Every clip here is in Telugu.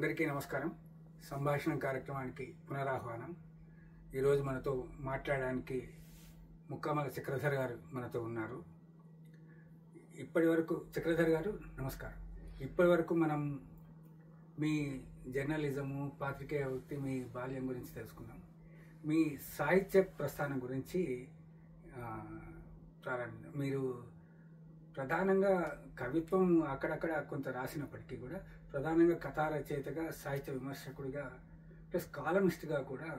అందరికీ నమస్కారం. సంభాషణ కార్యక్రమానికి పునరాహ్వానం. ఈరోజు మనతో మాట్లాడడానికి ముక్కామల చక్రధర్ గారు మనతో ఉన్నారు. ఇప్పటి వరకు చక్రధర్ గారు నమస్కారం. ఇప్పటి వరకు మనం మీ జర్నలిజము, పాత్రికేయ వృత్తి, మీ బాల్యం గురించి తెలుసుకున్నాం. మీ సాహిత్య ప్రస్థానం గురించి మీరు ప్రధానంగా కవిత్వం అక్కడక్కడ కొంత రాసినప్పటికీ కూడా ప్రధానంగా కథా రచయితగా, సాహిత్య విమర్శకుడిగా, ప్లస్ కాలమిస్ట్గా కూడా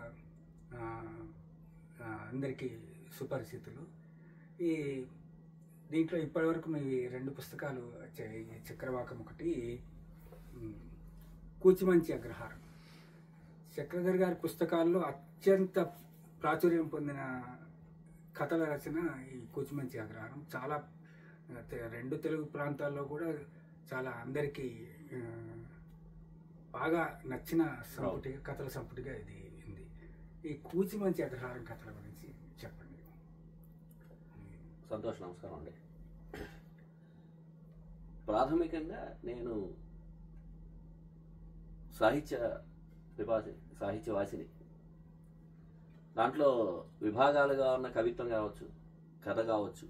అందరికీ సుపరిచితులు. ఈ దీంట్లో ఇప్పటివరకు మీ 2 పుస్తకాలు వచ్చాయి. చక్రవాకం ఒకటి, కూచిమంచి అగ్రహారం. చక్రధర్ గారి పుస్తకాల్లో అత్యంత ప్రాచుర్యం పొందిన కథల రచన ఈ కూచిమంచి అగ్రహారం. చాలా 2 తెలుగు ప్రాంతాల్లో కూడా చాలా అందరికీ బాగా నచ్చిన సంపుటిగా, కథల సంపుటిగా ఇది ఉంది. ఈ కూచిమంచి అగ్రహారం కథల గురించి చెప్పండి. సంతోష్, నమస్కారం అండి. ప్రాథమికంగా నేను సాహిత్యవాసిని. దాంట్లో విభాగాలుగా ఉన్న కవిత్వం కావచ్చు, కథ కావచ్చు,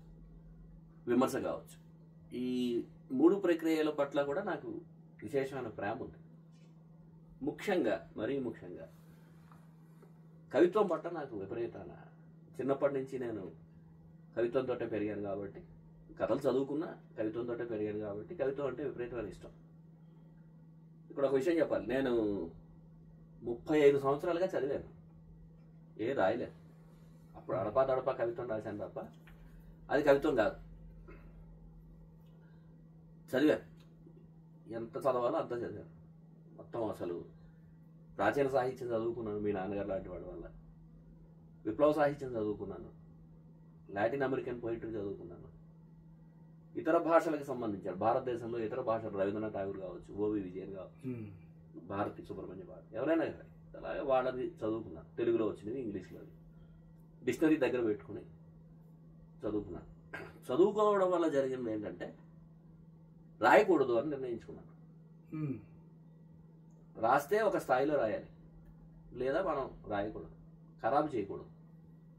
విమర్శ కావచ్చు. ఈ 3 ప్రక్రియల పట్ల కూడా నాకు విశేషమైన ప్రేమ ఉంది. మరీ ముఖ్యంగా కవిత్వం పట్ల నాకు విపరీతమైన, చిన్నప్పటి నుంచి నేను కవిత్వంతో పెరిగాను కాబట్టి, కథలు చదువుకున్నా కవిత్వంతో పెరిగాను కాబట్టి కవిత్వం అంటే విపరీతమైన ఇష్టం. ఇక్కడ ఒక విషయం చెప్పాలి. నేను 35 సంవత్సరాలుగా చదివాను, రాయలేదు. అప్పుడు అడపా కవిత్వం రాశాను తప్ప అది కవిత్వం కాదు. చదివాను, ఎంత చదవాలో అంత చదివాను. మొత్తం అసలు ప్రాచీన సాహిత్యం చదువుకున్నాను మీ నాన్నగారు లాంటి వాడి వల్ల. విప్లవ సాహిత్యం చదువుకున్నాను, లాటిన్ అమెరికన్ పోయిటరీ చదువుకున్నాను. ఇతర భాషలకు సంబంధించారు, భారతదేశంలో ఇతర భాషలు, రవీంద్రనాథ్ ఠాగూర్ కావచ్చు, ఓవి విజయన్ కావచ్చు, భారతి సుబ్రహ్మణ్య భారతి, ఎవరైనా కానీ అలాగే వాళ్ళది చదువుకున్నాను. తెలుగులో వచ్చినవి, ఇంగ్లీష్లో డిక్షనరీ దగ్గర పెట్టుకుని చదువుకున్నాను. చదువుకోవడం వల్ల జరిగింది ఏంటంటే, రాయకూడదు అని నిర్ణయించుకున్నాను. రాస్తే ఒక స్థాయిలో రాయాలి, లేదా మనం రాయకూడదు, ఖరాబు చేయకూడదు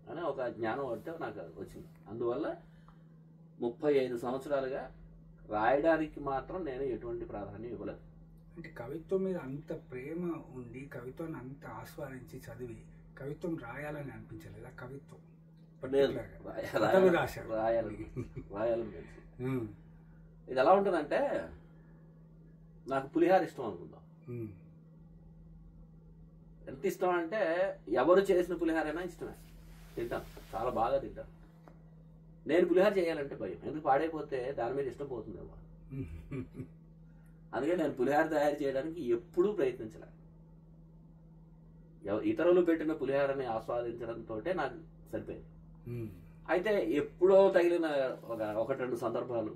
అని ఒక జ్ఞానం అంటే నాకు వచ్చింది. అందువల్ల 35 సంవత్సరాలుగా రాయడానికి మాత్రం నేను ఎటువంటి ప్రాధాన్యం ఇవ్వలేదు. అంటే కవిత్వం మీద అంత ప్రేమ ఉండి, కవిత్వాన్ని అంత ఆస్వాదించి చదివి కవిత్వం రాయాలని అనిపించలేదా? కవిత్వం రాయాలని తెలిసి ఇది ఎలా ఉంటుందంటే, నాకు పులిహార ఇష్టం అనుకుందాం. ఎంత ఇష్టం అంటే, ఎవరు చేసిన పులిహారైనా ఇష్టమే, తింటాను, చాలా బాగా తింటాను. నేను పులిహార చేయాలంటే భయం, ఎందుకు పాడైపోతే దాని మీద ఇష్టం పోతుందేమో. అందుకే నేను పులిహార తయారు చేయడానికి ఎప్పుడూ ప్రయత్నించలే. ఇతరులు పెట్టిన పులిహారని ఆస్వాదించడంతో నాకు సరిపోయింది. అయితే ఎప్పుడో తగిలిన 1-2 సందర్భాలు,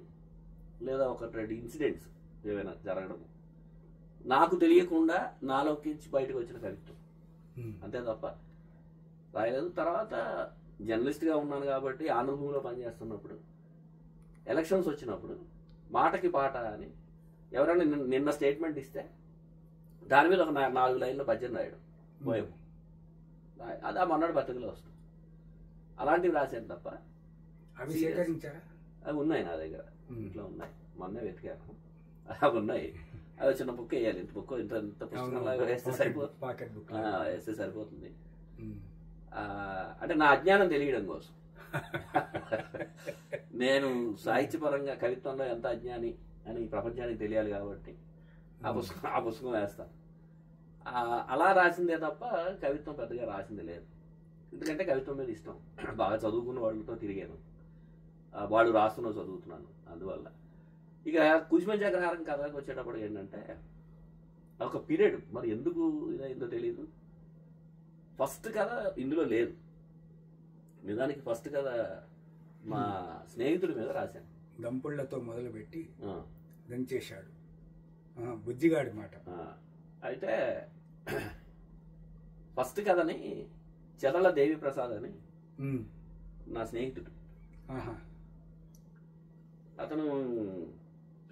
లేదా 1-2 ఇన్సిడెంట్స్ ఏవైనా జరగడం, నాకు తెలియకుండా నాలోకి బయటకు వచ్చిన కవిత్వం, అంతే తప్ప రాయలేదు. తర్వాత జర్నలిస్ట్గా ఉన్నాను కాబట్టి ఆంధ్రభూమిలో పనిచేస్తున్నప్పుడు ఎలక్షన్స్ వచ్చినప్పుడు మాటకి పాట అని ఎవరైనా నిన్న స్టేట్మెంట్ ఇస్తే దాని మీద ఒక 4 లైన్ల పద్యం రాయడం, పోయం, అది ఆ మొన్నటి బతుకులో వస్తుంది. అలాంటివి రాశాను తప్ప. అవి సేకరించారా? అవి ఉన్నాయి నా దగ్గర, ఇంట్లో ఉన్నాయి, మొన్నే వెతికాను, అవి ఉన్నాయి. అవి చిన్న బుక్ వేయాలి, ఇంత బుక్ ఇంత పుస్తకంలాగా వేస్తే సరిపోతుంది. అంటే నా అజ్ఞానం తెలియడం కోసం. నేను సాహిత్యపరంగా కవిత్వంలో ఎంత అజ్ఞాని అని ప్రపంచానికి తెలియాలి కాబట్టి ఆ పుస్తకం వేస్తాను. అలా రాసిందే తప్ప కవిత్వం పెద్దగా రాసింది లేదు. ఎందుకంటే కవిత్వం మీద ఇష్టం, బాగా చదువుకున్న వాళ్ళతో తిరిగాను, వాళ్ళు రాస్తున్నా చదువుతున్నాను. అందువల్ల ఇక కూచిమంచి అగ్రహారం కథకు వచ్చేటప్పుడు ఏంటంటే, ఒక పీరియడ్ మరి ఎందుకు ఇదో తెలియదు, ఫస్ట్ కథ ఇందులో లేదు. నిజానికి ఫస్ట్ కథ మా స్నేహితుడి మీద రాశాను. గంపుళ్లతో మొదలుపెట్టి దంచేశాడు, బుజ్జిగాడి మాట. అయితే ఫస్ట్ కథని చెరల దేవి ప్రసాద్ అని నా స్నేహితుడు, అతను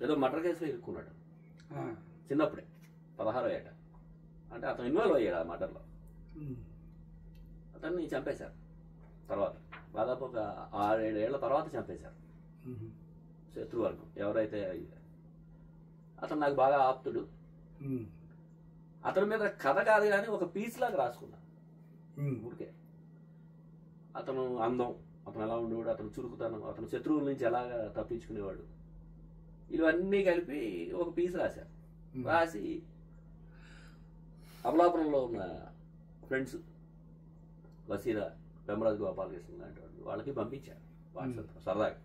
ఏదో మర్డర్ కేసులో ఇరుక్కున్నాడు చిన్నప్పుడే, 16వ ఏట. అంటే అతను ఇన్వాల్వ్ అయ్యాడు ఆ మర్డర్లో. అతన్ని చంపేశారు తర్వాత, దాదాపు ఒక 6-7 ఏళ్ల తర్వాత చంపేశారు శత్రువర్గం ఎవరైతే. అతను నాకు బాగా ఆప్తుడు. అతని మీద కథ కాదు కానీ ఒక పీస్ లాగా రాసుకున్నా ఊరికే. అతను అందం, అతను ఎలా ఉండేవాడు, అతను చురుకుతనం, అతను శత్రువుల నుంచి ఎలాగా తప్పించుకునేవాడు, ఇవన్నీ కలిపి ఒక పీస్ రాశారు. రాసి అమలాపురంలో ఉన్న ఫ్రెండ్స్ వసీరా, పెమరాజు గోపాలకృష్ణ లాంటి వాళ్ళు వాళ్ళకి పంపించారు వాట్సాప్ సరదాగా.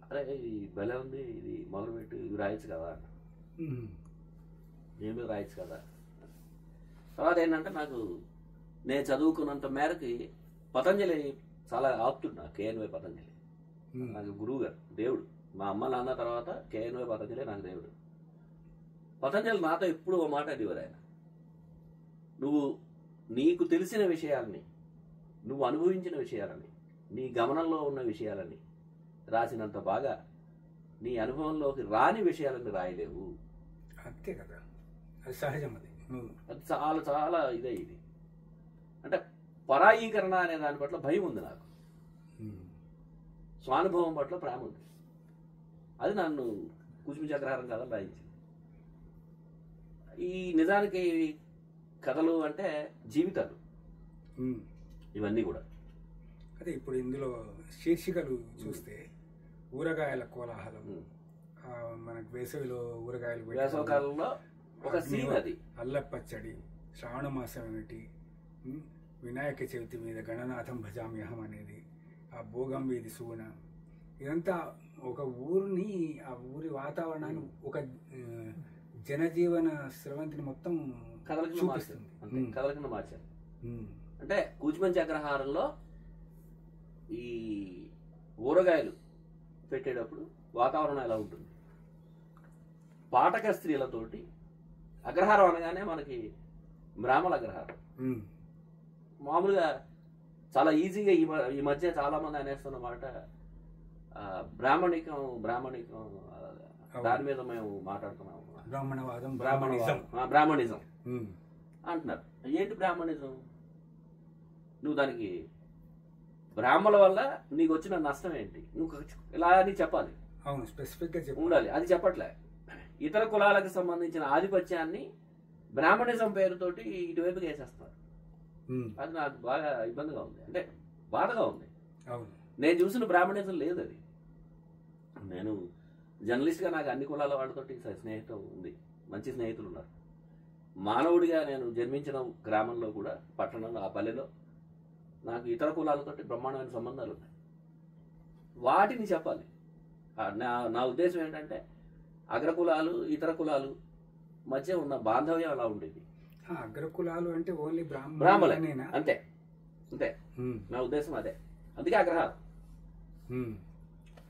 అరే ఇది భలే ఉంది, ఇది మొదలుపెట్టి ఇవి రాయొచ్చు కదా అన్న, నేను రాయొచ్చు కదా. తర్వాత ఏంటంటే నాకు నేను చదువుకున్నంత మేరకి పతంజలి చాలా ఆప్తుడు నాకు. కేఎన్వై పతంజలి నాకు గురువు గారు, దేవుడు. మా అమ్మ నాన్న తర్వాత కేఎన్వై పతంజలి నాకు దేవుడు. పతంజలి నాతో ఎప్పుడు ఓ మాట అనేవారు ఆయన, నువ్వు నీకు తెలిసిన విషయాలని, నువ్వు అనుభవించిన విషయాలని, నీ గమనంలో ఉన్న విషయాలని రాసినంత బాగా నీ అనుభవంలోకి రాని విషయాలని రాయలేవు. అంతే కదా, అది సహజం. అది చాలా చాలా ఇదే. ఇది అంటే పరాయీకరణ అనే దాని పట్ల భయం ఉంది నాకు, స్వానుభవం పట్ల ప్రేమ ఉంది. అది నన్ను కూచిమి చక్రహారం కథలు రాయించింది. ఈ నిజానికి కథలు అంటే జీవితాలు ఇవన్నీ కూడా. అదే ఇప్పుడు ఇందులో శీర్షికలు చూస్తే ఊరగాయల కోలాహలం, మనకు వేసవిలో ఊరగాయలు, వేసవకాలంలో ఒక సీన్ అది, అల్లపచ్చడి, శ్రావణ మాసం ఏమిటి, వినాయక చవితి మీద గణనాథం భజామ్యహం అనేది, ఆ భోగం వీధి సూన, ఇదంతా ఒక ఊరిని, ఆ ఊరి వాతావరణాన్ని, ఒక జనజీవన స్రవంతిని మొత్తం చూపిస్తుంది. కథల కింద మార్చారు. అంటే కూచిమంచి అగ్రహారంలో ఈ ఊరగాయలు పెట్టేటప్పుడు వాతావరణం ఎలా ఉంటుంది, పాటక స్త్రీలతోటి. అగ్రహారం అనగానే మనకి బ్రాహ్మణ అగ్రహారం మామూలుగా చాలా ఈజీగా ఈ మధ్య చాలా మంది అనేస్తున్న మాట బ్రాహ్మణికం దాని మీద మేము మాట్లాడుతున్నాము. బ్రాహ్మణిజం అంటున్నారు. ఏంటి బ్రాహ్మణిజం? నువ్వు దానికి బ్రాహ్మణుల వల్ల నీకు వచ్చిన నష్టం ఏంటి, నువ్వు ఇలా అని చెప్పాలి. అవును, స్పెసిఫిక్ గా ఉండాలి. అది చెప్పట్లే. ఇతర కులాలకు సంబంధించిన ఆధిపత్యాన్ని బ్రాహ్మణిజం పేరుతోటి ఇటువైపుకి వేసేస్తారు. అది నాకు బాగా ఇబ్బందిగా ఉంది, అంటే బాధగా ఉంది. నేను చూసిన బ్రాహ్మణిజం లేదు అది. నేను జర్నలిస్ట్గా నాకు అన్ని కులాల వాళ్ళతోటి స్నేహితం ఉంది, మంచి స్నేహితులు ఉన్నారు. మానవుడిగా నేను జన్మించిన గ్రామంలో కూడా, పట్టణంలో, ఆ పల్లెలో నాకు ఇతర కులాలతోటి బ్రహ్మాండమైన సంబంధాలు ఉన్నాయి. వాటిని చెప్పాలి. నా ఉద్దేశం ఏంటంటే అగ్రకులాలు ఇతర కులాలు మధ్య ఉన్న బాంధవ్యం అలా ఉండేది. అగ్రకులాలు అంటే ఓన్లీ బ్రాహ్మణులే, అంతే అంతే. నా ఉద్దేశం అదే. అందుకే అగ్రహారం.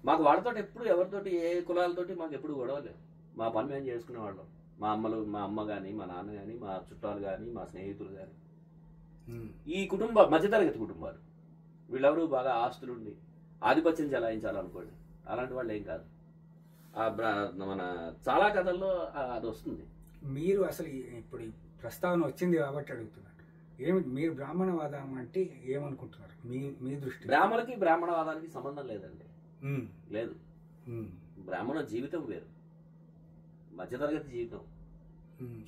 మాకు వాళ్ళతో ఎప్పుడు ఎవరితోటి ఏ కులాలతోటి మాకు ఎప్పుడు గొడవ లేదు. మా పని మేము చేసుకునేవాళ్ళం. మా అమ్మ కానీ, మా నాన్న కానీ, మా చుట్టాలు కానీ, మా స్నేహితులు కానీ. ఈ మధ్యతరగతి కుటుంబాలు వీళ్ళెవరు బాగా ఆస్తులుండి ఆధిపత్యం చెలాయించాలనుకోండి, అలాంటి వాళ్ళు ఏం కాదు. మన చాలా కథల్లో అది వస్తుంది. మీరు అసలు ఇప్పుడు ప్రస్తావన వచ్చింది కాబట్టి అడుగుతున్నారు, ఏమిటి మీరు బ్రాహ్మణవాదం అంటే ఏమనుకుంటున్నారు? మీ దృష్టి. బ్రాహ్మణులకి బ్రాహ్మణవాదానికి సంబంధం లేదండి, లేదు. బ్రాహ్మణ జీవితం వేరు, మధ్యతరగతి జీవితం.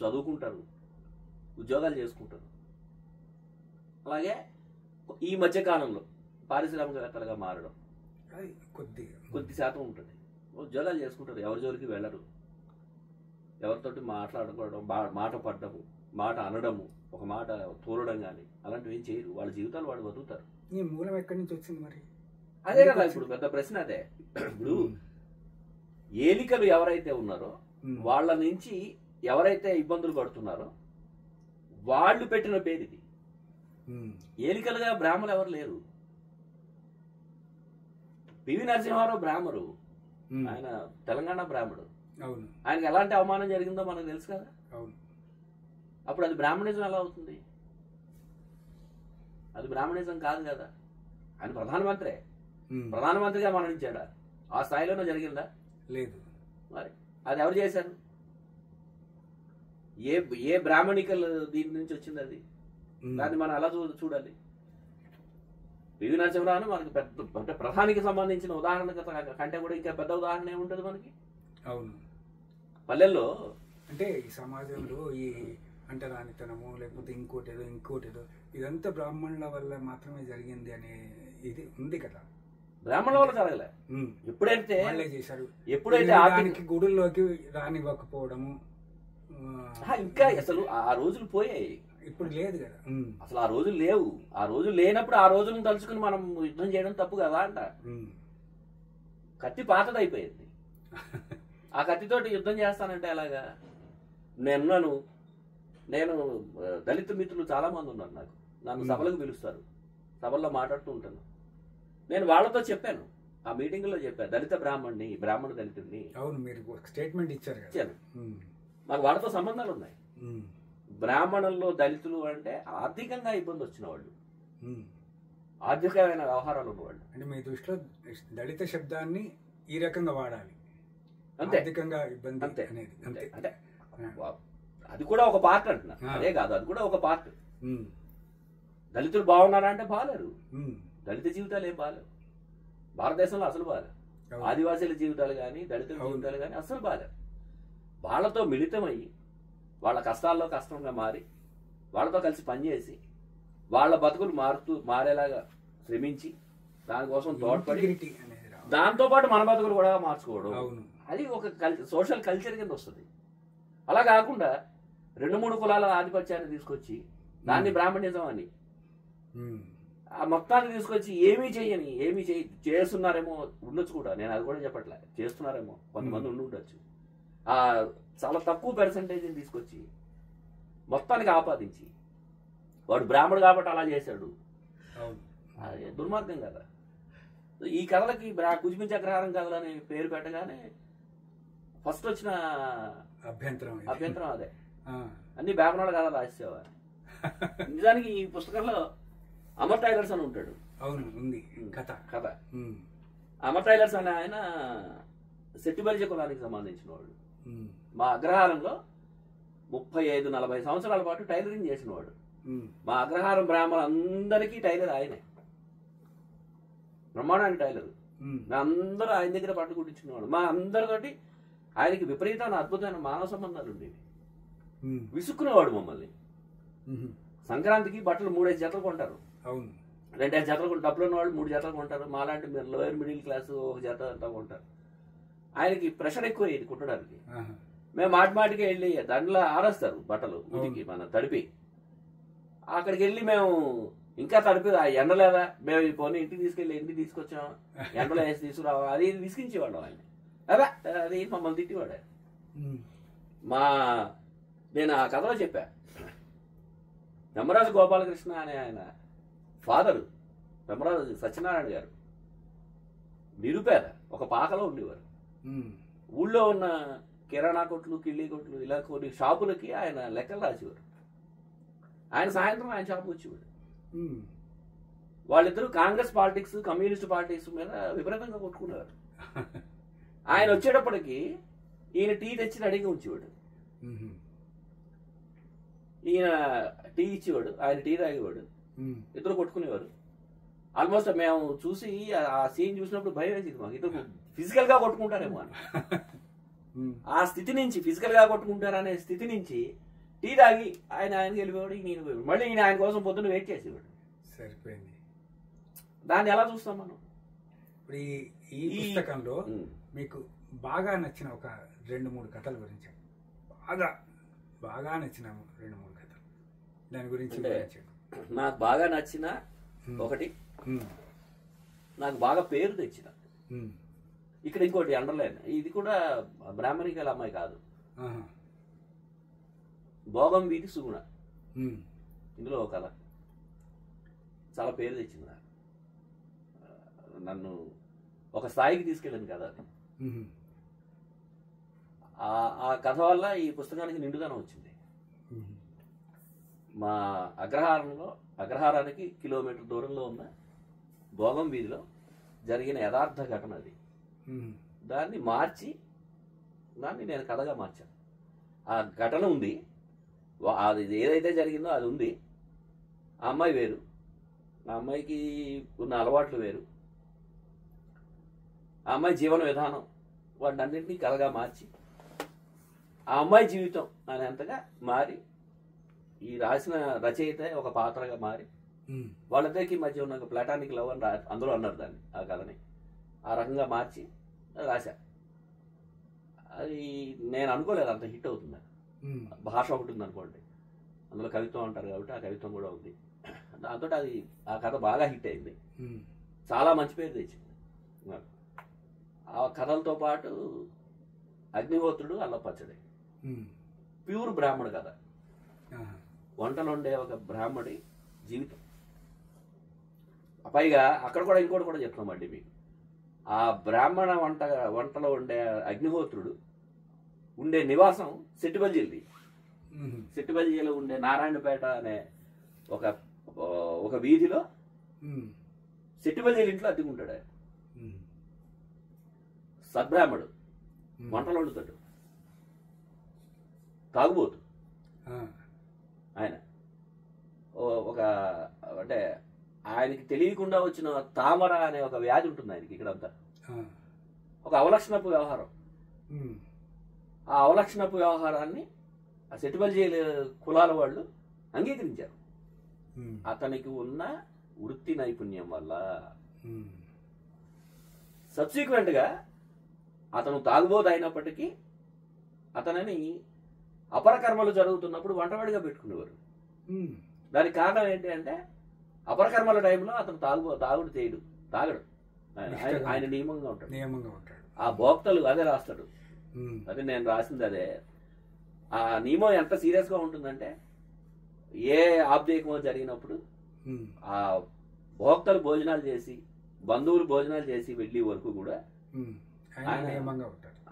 చదువుకుంటారు, ఉద్యోగాలు చేసుకుంటారు. అలాగే ఈ మధ్యకాలంలో పారిశ్రామికవేత్తలుగా మారడం కొద్ది శాతం ఉంటుంది. ఉద్యోగాలు చేసుకుంటారు, ఎవరి జోలికి వెళ్ళరు, ఎవరితోటి మాట్లాడుకోవడం, మాట పడ్డము, మాట అనడము, ఒక మాట తోలడం కానీ అలాంటివి ఏం చేయరు. వాళ్ళ జీవితాలు వాళ్ళు బతుకుతారు. ఈ మూలం ఎక్కడి నుంచి వచ్చింది మరి? అదే కదా ఇప్పుడు పెద్ద ప్రశ్న. అదే ఇప్పుడు ఏలికలు ఎవరైతే ఉన్నారో వాళ్ళ నుంచి ఎవరైతే ఇబ్బందులు పడుతున్నారో వాళ్ళు పెట్టిన పేరు ఇది. ఏలికలుగా బ్రాహ్మణులు ఎవరు లేరు. పివి నరసింహారావు బ్రాహ్మడు, ఆయన తెలంగాణ బ్రాహ్మడు. ఆయనకి ఎలాంటి అవమానం జరిగిందో మనకు తెలుసు కదా. అప్పుడు అది బ్రాహ్మణిజం ఎలా అవుతుంది? అది బ్రాహ్మణిజం కాదు కదా. ఆయన ప్రధానమంత్రిగా మరణించాడా? ఆ స్థాయిలోనే జరిగిందా? లేదు. మరి అది ఎవరు చేశారు? ఏ ఏ బ్రాహ్మణికల్ దీని నుంచి వచ్చింది అది? దాన్ని మనం ఎలా చూడాలి? పివి నరసింహరావు మనకి పెద్ద అంటే ప్రధానికి సంబంధించిన ఉదాహరణ కంటే కూడా ఇంకా పెద్ద ఉదాహరణ ఏముంటుంది మనకి? అవును. పల్లెల్లో అంటే ఈ సమాజంలో ఈ అంటరానితనము లేకపోతే ఇంకోటేదో ఇదంతా బ్రాహ్మణుల వల్ల మాత్రమే జరిగింది అనే ఇది ఉంది కదా. బ్రాహ్మణుల వల్ల జరగలే. ఎప్పుడైతే గుడుల్లోకి రానివ్వకపోవడము, ఇంకా అసలు ఆ రోజులు పోయాయి, ఇప్పుడు లేదు కదా. అసలు ఆ రోజులు లేవు. ఆ రోజులు లేనప్పుడు ఆ రోజులను తలుచుకుని మనం యుద్ధం చేయడం తప్పు కదా అంట. కత్తి పాతదైపోయింది. ఆ కత్తితోటి యుద్ధం చేస్తానంటే ఎలాగా? నేను దళిత మిత్రులు చాలా మంది ఉన్నారు నాకు. నన్ను సభలకు పిలుస్తారు, సభల్లో మాట్లాడుతూ ఉంటాను. నేను వాళ్ళతో చెప్పాను, ఆ మీటింగ్లో చెప్పాను, దళిత బ్రాహ్మణ దళితుడిని. అవును, మీరు స్టేట్మెంట్ ఇచ్చాను. నాకు వాళ్ళతో సంబంధాలు ఉన్నాయి. బ్రాహ్మణుల్లో దళితులు అంటే ఆర్థికంగా ఇబ్బంది వచ్చిన వాళ్ళు, ఆర్థికమైన వ్యవహారాలు ఉన్నవాళ్ళు. అంటే మీ దృష్టిలో దళిత శబ్దాన్ని ఈ రకంగా వాడాలి, అంతే. ఆర్థికంగా ఇబ్బంది అనేది అంటే అది కూడా ఒక పార్ట్ అంటున్నా, అదే కాదు, అది కూడా ఒక పార్ట్. దళితులు బాగున్నారా అంటే బాగాలేరు. దళిత జీవితాలు ఏం బాగాలేవు భారతదేశంలో, అసలు బాగాలేవు. ఆదివాసీల జీవితాలు కానీ దళితుల జీవితాలు కానీ అసలు బాగాలేవు. వాళ్ళతో మిళితమయ్యి వాళ్ళ కష్టాల్లో కష్టంగా మారి వాళ్ళతో కలిసి పనిచేసి వాళ్ళ బతుకులు మారేలాగా శ్రమించి దానికోసం తోడ్పడి దాంతోపాటు మన బతుకులు కూడా మార్చుకోవడం, అది ఒక సోషల్ కల్చర్ కింద వస్తుంది. అలా కాకుండా 2-3 కులాల ఆధిపత్యాన్ని తీసుకొచ్చి దాన్ని బ్రాహ్మణిజం అని ఆ మొత్తాన్ని తీసుకొచ్చి ఏమీ చేస్తున్నారేమో ఉండొచ్చు కూడా, నేను అది కూడా చెప్పట్లే, చేస్తున్నారేమో కొంతమంది ఉండొచ్చు. ఆ చాలా తక్కువ పర్సంటేజ్ని తీసుకొచ్చి మొత్తానికి ఆపాదించి వాడు బ్రాహ్మడు కాబట్టి అలా చేశాడు, అది దుర్మార్గం కదా. ఈ కథలకి కుజిమించి అగ్రహారం కథలు అని పేరు పెట్టగానే ఫస్ట్ వచ్చిన అభ్యంతరం అదే, అన్ని బ్రాహ్మణుల కథలు రాసేవా. నిజానికి ఈ పుస్తకంలో అమర్ టైలర్స్ అని ఉంటాడు. అవును, ఉంది కథ. అమర్ టైలర్స్ అనే ఆయన సెట్టిబలిజ కులానికి సంబంధించిన వాడు. మా అగ్రహారంలో 35-40 సంవత్సరాల పాటు టైలరింగ్ చేసినవాడు. మా అగ్రహారం బ్రాహ్మణులందరికీ టైలర్ ఆయనే, బ్రహ్మాండానికి టైలర్. అందరూ ఆయన దగ్గర పట్టు కుట్టించుకునేవాడు. మా అందరితోటి ఆయనకి విపరీతమైన అద్భుతమైన మానవ సంబంధాలు ఉండేవి. విసుక్కునేవాడు మమ్మల్ని. సంక్రాంతికి బట్టలు 3-5 జతలు కొంటారు, 2-5 జతలు డబ్బులు ఉన్నవాళ్ళు 3 జతలు కొంటారు. మాలాంటి లోయర్ మిడిల్ క్లాస్ 1 జత అంతా కొంటారు. ఆయనకి ప్రెషర్ ఎక్కువ అయ్యేది కుట్టడానికి. మేము మాటికి వెళ్ళి దాంట్లో ఆరేస్తారు బట్టలు ఉతికి మన తడిపి. అక్కడికి వెళ్ళి మేము ఇంకా తడిపి ఎండలేదా, మేము పోనీ ఇంటికి తీసుకొచ్చాం, ఎండలో వేసి తీసుకురావా, అది విసిగించేవాళ్ళం ఆయన. అదే అది మమ్మల్ని తిట్టేవాడు. నేను ఆ కథలో చెప్పా, పెమ్మరాజు గోపాలకృష్ణ అనే ఆయన ఫాదరు పెమ్మరాజు సత్యనారాయణ గారు నిరుపేద, ఒక పాకలో ఉండేవారు. ఊళ్ళో ఉన్న కిరాణా కొట్లు, కిళ్ళీ కొట్లు, ఇలా కొన్ని షాపులకి ఆయన లెక్కలు రాసేవారు. ఆయన సాయంత్రం ఆయన షాపుకి వచ్చేవాడు. వాళ్ళిద్దరూ కాంగ్రెస్ పాలిటిక్స్, కమ్యూనిస్ట్ పాలిటిక్స్ మీద విపరీతంగా కొట్టుకునేవారు. ఆయన వచ్చేటప్పటికి ఈయన టీ తెచ్చి రెడీగా ఉంచేవాడు. ఈయన టీ ఇచ్చేవాడు, ఆయన టీ తాగేవాడు. ఇద్దరు కొట్టుకునేవారు. ఆల్మోస్ట్ మేము చూసి ఆ సీన్ చూసినప్పుడు భయం వేసింది మాకు, ఇద్దరు ఫిజికల్ గా కొట్టుకుంటారేమో అని. ఆ స్థితి నుంచి, ఫిజికల్ గా కొట్టుకుంటారనే స్థితి నుంచి టీ తాగి ఆయనకి వెళ్ళిపోయాడు, నేను మళ్ళీ ఈయన ఆయన కోసం పొద్దున్న వెయిట్ చేసేవాడు. సరిపోయింది. దాన్ని ఎలా చూస్తాం మనం? ఇప్పుడు ఈ పుస్తకంలో మీకు బాగా నచ్చిన ఒక 2-3 కథల గురించి, బాగా నచ్చిన 2-3 కథలు దాని గురించి. నాకు బాగా నచ్చిన ఒకటి, నాకు బాగా పేరు తెచ్చిన, ఇక్కడ ఇంకోటి అండర్లైన్, ఇది కూడా బ్రాహ్మణికల అమ్మాయి కాదు, భోగం వీధి సుగుణ. ఇందులో ఒక కథ చాలా పేరు తెచ్చింది, నన్ను ఒక స్థాయికి తీసుకెళ్ళింది కదా అది. ఆ కథ వల్ల ఈ పుస్తకానికి నిండుదనం వచ్చింది. మా అగ్రహారానికి కిలోమీటర్ దూరంలో ఉన్న భోగం వీధిలో జరిగిన యథార్థ ఘటన అది. దాన్ని నేను కథగా మార్చాను. ఆ ఘటన ఉంది, అది ఏదైతే జరిగిందో అది ఉంది. ఆ అమ్మాయి వేరు, ఆ అమ్మాయికి ఉన్న అలవాట్లు వేరు, ఆ అమ్మాయి జీవన విధానం వాటన్నింటినీ కలగా మార్చి ఆ అమ్మాయి జీవితం అనేంతగా మారి ఈ రాసిన రచయిత ఒక పాత్రగా మారి వాళ్ళిద్దరికి మధ్య ఉన్న ప్లాటానిక్ లవ్ అని అందులో అన్నారు దాన్ని, ఆ కథని ఆ రకంగా మార్చి రాశా. అది నేను అనుకోలేదు అంత హిట్ అవుతుంది. భాష ఒకటి ఉంది అనుకోండి, అందులో కవిత్వం అంటారు కాబట్టి ఆ కవిత్వం కూడా ఉంది. దాంతో అది ఆ కథ బాగా హిట్ అయింది, చాలా మంచి పేరు తెచ్చింది. ఆ కథలతో పాటు అగ్నిహోత్రుడు, అల్లపచ్చడి ప్యూర్ బ్రాహ్మణ కథ. వంటలు వండే ఒక బ్రాహ్మడి జీవితం. పైగా అక్కడ కూడా ఇంకోటి కూడా చెప్తున్నామండి మీకు. ఆ బ్రాహ్మణ వంటలో ఉండే అగ్నిహోత్రుడు ఉండే నివాసం సెట్టిబల్జీలది. సెట్టిబల్జీలో ఉండే నారాయణపేట అనే ఒక వీధిలో సెట్టిబల్జీల ఇంట్లో అద్దెకుంటాడు ఆయన. సద్బ్రాహ్మడు, వంటలు వండుతాడు, తాగుబోతు ఆయన. ఒక అంటే ఆయనకి తెలియకుండా వచ్చిన తామర అనే ఒక వ్యాధి ఉంటుంది ఆయనకి ఇక్కడంతా. ఒక అవలక్షణపు వ్యవహారం. ఆ అవలక్షణపు వ్యవహారాన్ని ఆ సెట్టిబల్జీల కులాల వాళ్ళు అంగీకరించారు అతనికి ఉన్న వృత్తి నైపుణ్యం వల్ల. సబ్సిక్వెంట్ గా అతను తాగుబోతు అయినప్పటికీ అతనిని అపరకర్మలు జరుగుతున్నప్పుడు వంటవాడిగా పెట్టుకునేవారు. దానికి కారణం ఏంటి అంటే అపరకర్మల టైంలో అతను తాగుడు చేయడు, తాగడు, ఆయన నియమంగా ఉంటాడు. ఆ భోక్తలు అదే రాస్తాడు, అదే నేను రాసింది అదే. ఆ నియమం ఎంత సీరియస్ గా ఉంటుందంటే ఏ ఆబ్దేకమో జరిగినప్పుడు ఆ భోక్తలు భోజనాలు చేసి, బంధువులు భోజనాలు చేసి వెళ్ళే వరకు కూడా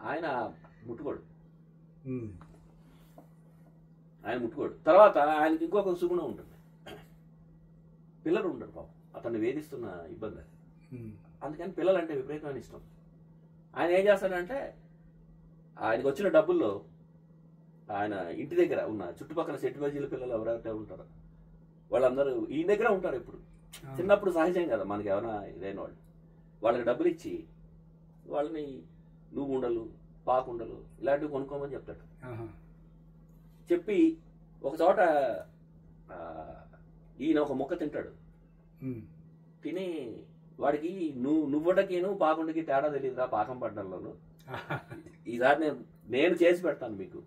ఆయన ముట్టుకోడు. తర్వాత ఆయనకి ఇంకొక సుగుణం ఉంటుంది, పిల్లలు ఉండరు పాపం, అతన్ని వేధిస్తున్న ఇబ్బంది. అందుకని పిల్లలంటే విపరీతమైన ఇష్టం. ఆయన ఏం చేస్తాడంటే ఆయనకు వచ్చిన డబ్బుల్లో ఆయన ఇంటి దగ్గర ఉన్న చుట్టుపక్కల సెట్టిబల్జీల పిల్లలు ఎవరైతే ఉంటారో వాళ్ళందరూ ఈయన దగ్గర ఉంటారు. ఇప్పుడు చిన్నప్పుడు సహజం కదా మనకి ఏమైనా ఇదైన వాళ్ళకి డబ్బులు ఇచ్చి వాళ్ళని నువ్వుండలు, పాకుండలు ఇలాంటివి కొనుక్కోమని చెప్తాడు. చెప్పి ఒక చోట ఈయన ఒక ముక్క తింటాడు. తిని వాడికి నువ్వుండకిను పాకుండకి తేడా తెలియదురా పాకం పడ్డంలోను, ఈసారి నేను చేసి పెడతాను మీకు.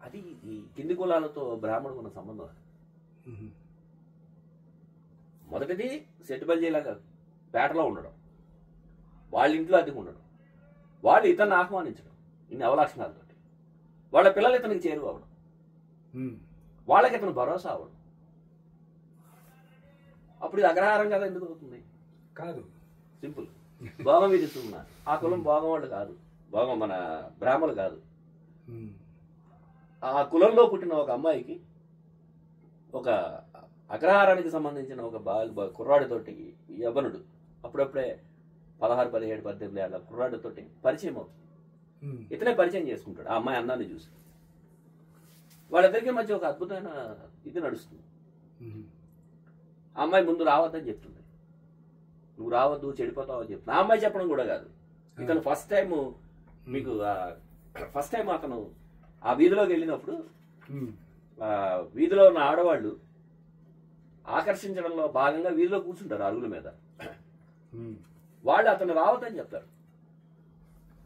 అది ఈ కింది కులాలతో బ్రాహ్మణుడు ఉన్న సంబంధం. మొదటిది సెట్టిబల్జీలాగా పేటలో ఉండడం, వాళ్ళ ఇంట్లో అద్దెకు ఉండడం, వాళ్ళు ఇతన్ని ఆహ్వానించడం ఇన్ని అవలక్షణాలతో, వాళ్ళ పిల్లలు ఇతనికి చేరువ అవడం, వాళ్ళకి ఇతను భరోసా అవడం. అప్పుడు ఇది అగ్రహారం కదా ఎందుకు అవుతుంది? కాదు, సింపుల్. భోగం విధిస్తున్నారు. ఆ కులం భోగం వాళ్ళు కాదు, భోగం మన బ్రాహ్మణులు కాదు. ఆ కులంలో పుట్టిన ఒక అమ్మాయికి ఒక అగ్రహారానికి సంబంధించిన ఒక కుర్రాడితోటి యవ్వనుడు అప్పుడప్పుడే 16, 17, 18 ఏళ్ళ కుర్రాడితోటి పరిచయం అవుతుంది. ఇతనే పరిచయం చేసుకుంటాడు ఆ అమ్మాయి అందాన్ని చూసి. వాళ్ళిద్దరికి మధ్య ఒక అద్భుతమైన ఇది నడుస్తుంది. ఆ అమ్మాయి ముందు రావద్దని చెప్తుంది, నువ్వు రావద్దు చెడిపోతావు అని చెప్తుంది. ఆ అమ్మాయి చెప్పడం కూడా కాదు, ఇతను ఫస్ట్ టైం అతను ఆ వీధిలోకి వెళ్ళినప్పుడు వీధిలో ఉన్న ఆడవాళ్ళు ఆకర్షించడంలో భాగంగా వీధిలో కూర్చుంటారు అరుగుల మీద. వాళ్ళు అతను రావద్దని చెప్తారు,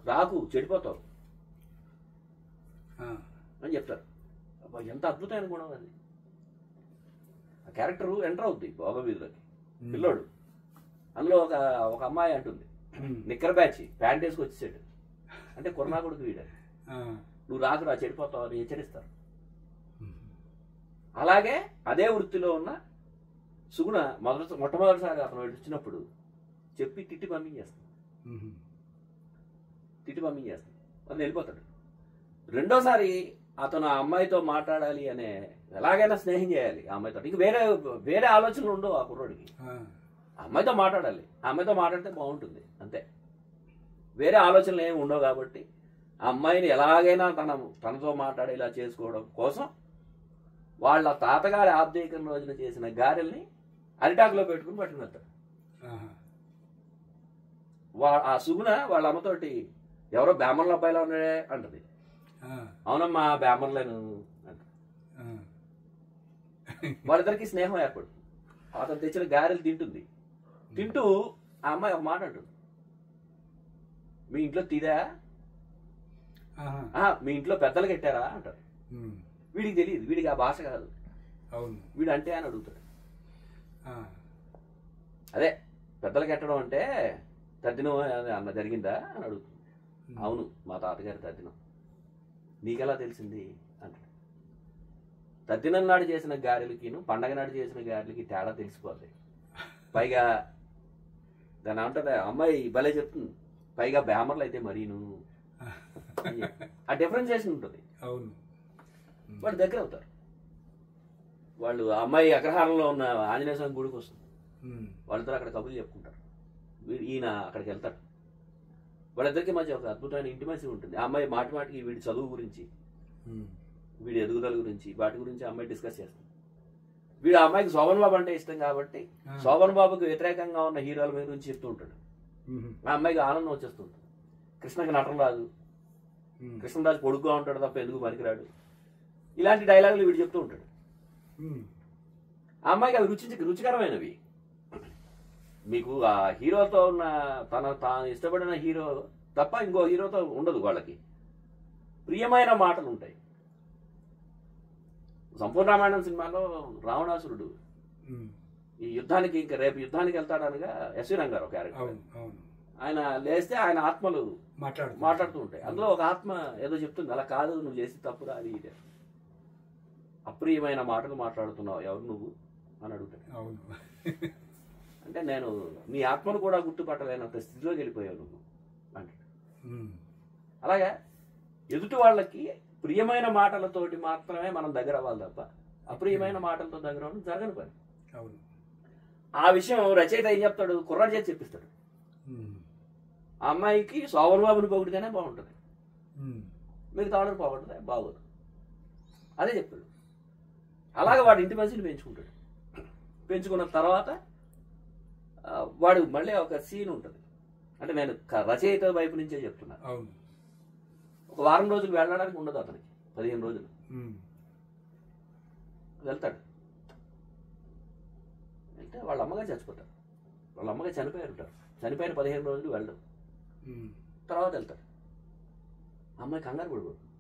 రాకు చెడిపోతావు అని చెప్తారు. ఎంత అద్భుతమైన గుణం అది. ఆ క్యారెక్టర్ ఎంటర్ అవుద్ది భోగ వీధిలోకి. పిల్లోడు అందులో ఒక అమ్మాయి అంటుంది, నిక్కర్ బ్యాచ్ ప్యాంట్ వేసుకు వచ్చేసాడు అంటే కొరనాకుడికి వీడ, నువ్వు రాకురా చెడిపోతావు అని హెచ్చరిస్తారు. అలాగే అదే వృత్తిలో ఉన్న సుగుణ మొట్టమొదటిసారి అతను వచ్చినప్పుడు చెప్పి తిట్టి పంపించేస్తాను, అతను వెళ్ళిపోతాడు. రెండోసారి అతను ఆ అమ్మాయితో మాట్లాడాలి అనే ఎలాగైనా స్నేహం చేయాలి ఆ అమ్మాయితో, ఇంక వేరే ఆలోచనలు ఉండవు ఆ కుర్రోడికి. ఆ అమ్మాయితో మాట్లాడాలి, ఆ అమ్మాయితో మాట్లాడితే బాగుంటుంది అంతే, వేరే ఆలోచనలు ఏమి ఉండవు. కాబట్టి ఆ అమ్మాయిని ఎలాగైనా తనతో మాట్లాడేలా చేసుకోవడం కోసం వాళ్ళ తాతగారి ఆబ్దేకం రోజున చేసిన గారెల్ని అరిటాకులో పెట్టుకుని పట్టుకుని వెళ్తాడు. ఆ సుగుణ వాళ్ళ అమ్మతోటి ఎవరో బ్యామర్ల అబ్బాయిలా ఉన్నాడే అంటది. అవునమ్మా బ్యామర్లేను అంట. వాళ్ళిద్దరికి స్నేహం ఏర్పడు. అతను తెచ్చిన గారెలు తింటూ ఆ అమ్మాయి ఒక మాట అంటుంది, మీ ఇంట్లో తీరా, మీ ఇంట్లో పెద్దలు కట్టారా అంటారు. వీడికి తెలియదు, వీడికి ఆ భాష కాదు. వీడు అంటే అని అడుగుతాడు. అదే పెద్దలు కట్టడం అంటే తద్దినం అన్న జరిగిందా అని అడుగుతుంది. అవును మా తాతగారి తద్దినం. నీకెలా తెలిసింది అంటాడు. తద్దినం నాడు చేసిన గారెలకి పండగ నాడు చేసిన గారెలకి తేడా తెలిసిపోతాయి. పైగా దాని అంటది అమ్మాయి భలే చెప్తుంది, పైగా బ్యామర్లు అయితే మరీను. ఆ డిఫరెన్సియేషన్ ఉంటుంది. అవును, వాళ్ళు దగ్గర అవుతారు. వాళ్ళు అమ్మాయి అగ్రహారంలో ఉన్న ఆంజనేయ స్వామి గుడికి వస్తుంది. వాళ్ళిద్దరు అక్కడ కబుర్లు చెప్పుకుంటారు. ఈయన అక్కడికి వెళ్తాడు. వాళ్ళిద్దరికి మధ్య ఒక అద్భుతమైన ఇంటిమసీ ఉంటుంది. ఆ అమ్మాయి మాటికి వీడి చదువు గురించి, వీడి ఎదుగుదల గురించి, వాటి గురించి ఆ అమ్మాయి డిస్కస్ చేస్తుంది. వీడు ఆ అమ్మాయికి శోభన్ బాబు అంటే ఇష్టం కాబట్టి శోభన్ బాబుకి వ్యతిరేకంగా ఉన్న హీరోల మీద గురించి చెప్తూ ఉంటాడు. ఆ అమ్మాయికి ఆనందం వచ్చేస్తుంటుంది. కృష్ణకి నటన రాదు, కృష్ణరాజు పొడుగ్గా ఉంటాడు తప్ప ఎందుకు పనికిరాడు, ఇలాంటి డైలాగులు వీడు చెప్తూ ఉంటాడు. ఆ అమ్మాయికి అవి రుచికరమైనవి. మీకు ఆ హీరోతో ఉన్న తాను ఇష్టపడిన హీరో తప్ప ఇంకో హీరోతో ఉండదు. వాళ్ళకి ప్రియమైన మాటలు ఉంటాయి. సంపూర్ణ రామాయణం సినిమాలో రావణాసురుడు ఈ యుద్ధానికి ఇంకా రేపు యుద్ధానికి వెళ్తాడనగా ఎస్వి రంగారావు క్యారెక్టర్, ఆయన లేస్తే ఆయన ఆత్మలు మాట్లాడుతూ ఉంటాయి. అందులో ఒక ఆత్మ ఏదో చెప్తుంది, అలా కాదు నువ్వు చేసి తప్పురా అది ఇదే, అప్రియమైన మాటలు మాట్లాడుతున్నావు, ఎవరు నువ్వు అని అడుగుతాడు. అంటే నేను నీ ఆత్మను కూడా గుర్తుపట్టలేనంత స్థితిలోకి వెళ్ళిపోయావు నువ్వు అంటాడు. అలాగే ఎదుటి వాళ్ళకి ప్రియమైన మాటలతోటి మాత్రమే మనం దగ్గర అవ్వాలి తప్ప అప్రియమైన మాటలతో దగ్గర అవ్వడం జరగని పని. ఆ విషయం రచయిత ఏం చెప్తాడు, కుర్రాడు చేసి చెప్పిస్తాడు. ఆ అమ్మాయికి శోభన్ బాబుని పొగిడితేనే బాగుంటుంది, మిగతా వాళ్ళని బాగుంటుంది బాగోదు, అదే చెప్తాడు. అలాగే వాడు ఇంటి మనిషిని పెంచుకుంటాడు. పెంచుకున్న తర్వాత వాడు మళ్ళీ ఒక సీన్ ఉంటుంది. అంటే నేను రచయిత వైపు నుంచే చెప్తున్నా. ఒక వారం రోజులు వెళ్ళడానికి ఉండదు అతనికి, 15 రోజులు వెళ్తాడు. వెళ్తే వాళ్ళ అమ్మగారు చచ్చిపోతారు. వాళ్ళ అమ్మగారు చనిపోయారు. చనిపోయిన 15 రోజులు వెళ్ళడం, తర్వాత వెళ్తాడు. అమ్మాయి కంగారు పడిపోతుంది,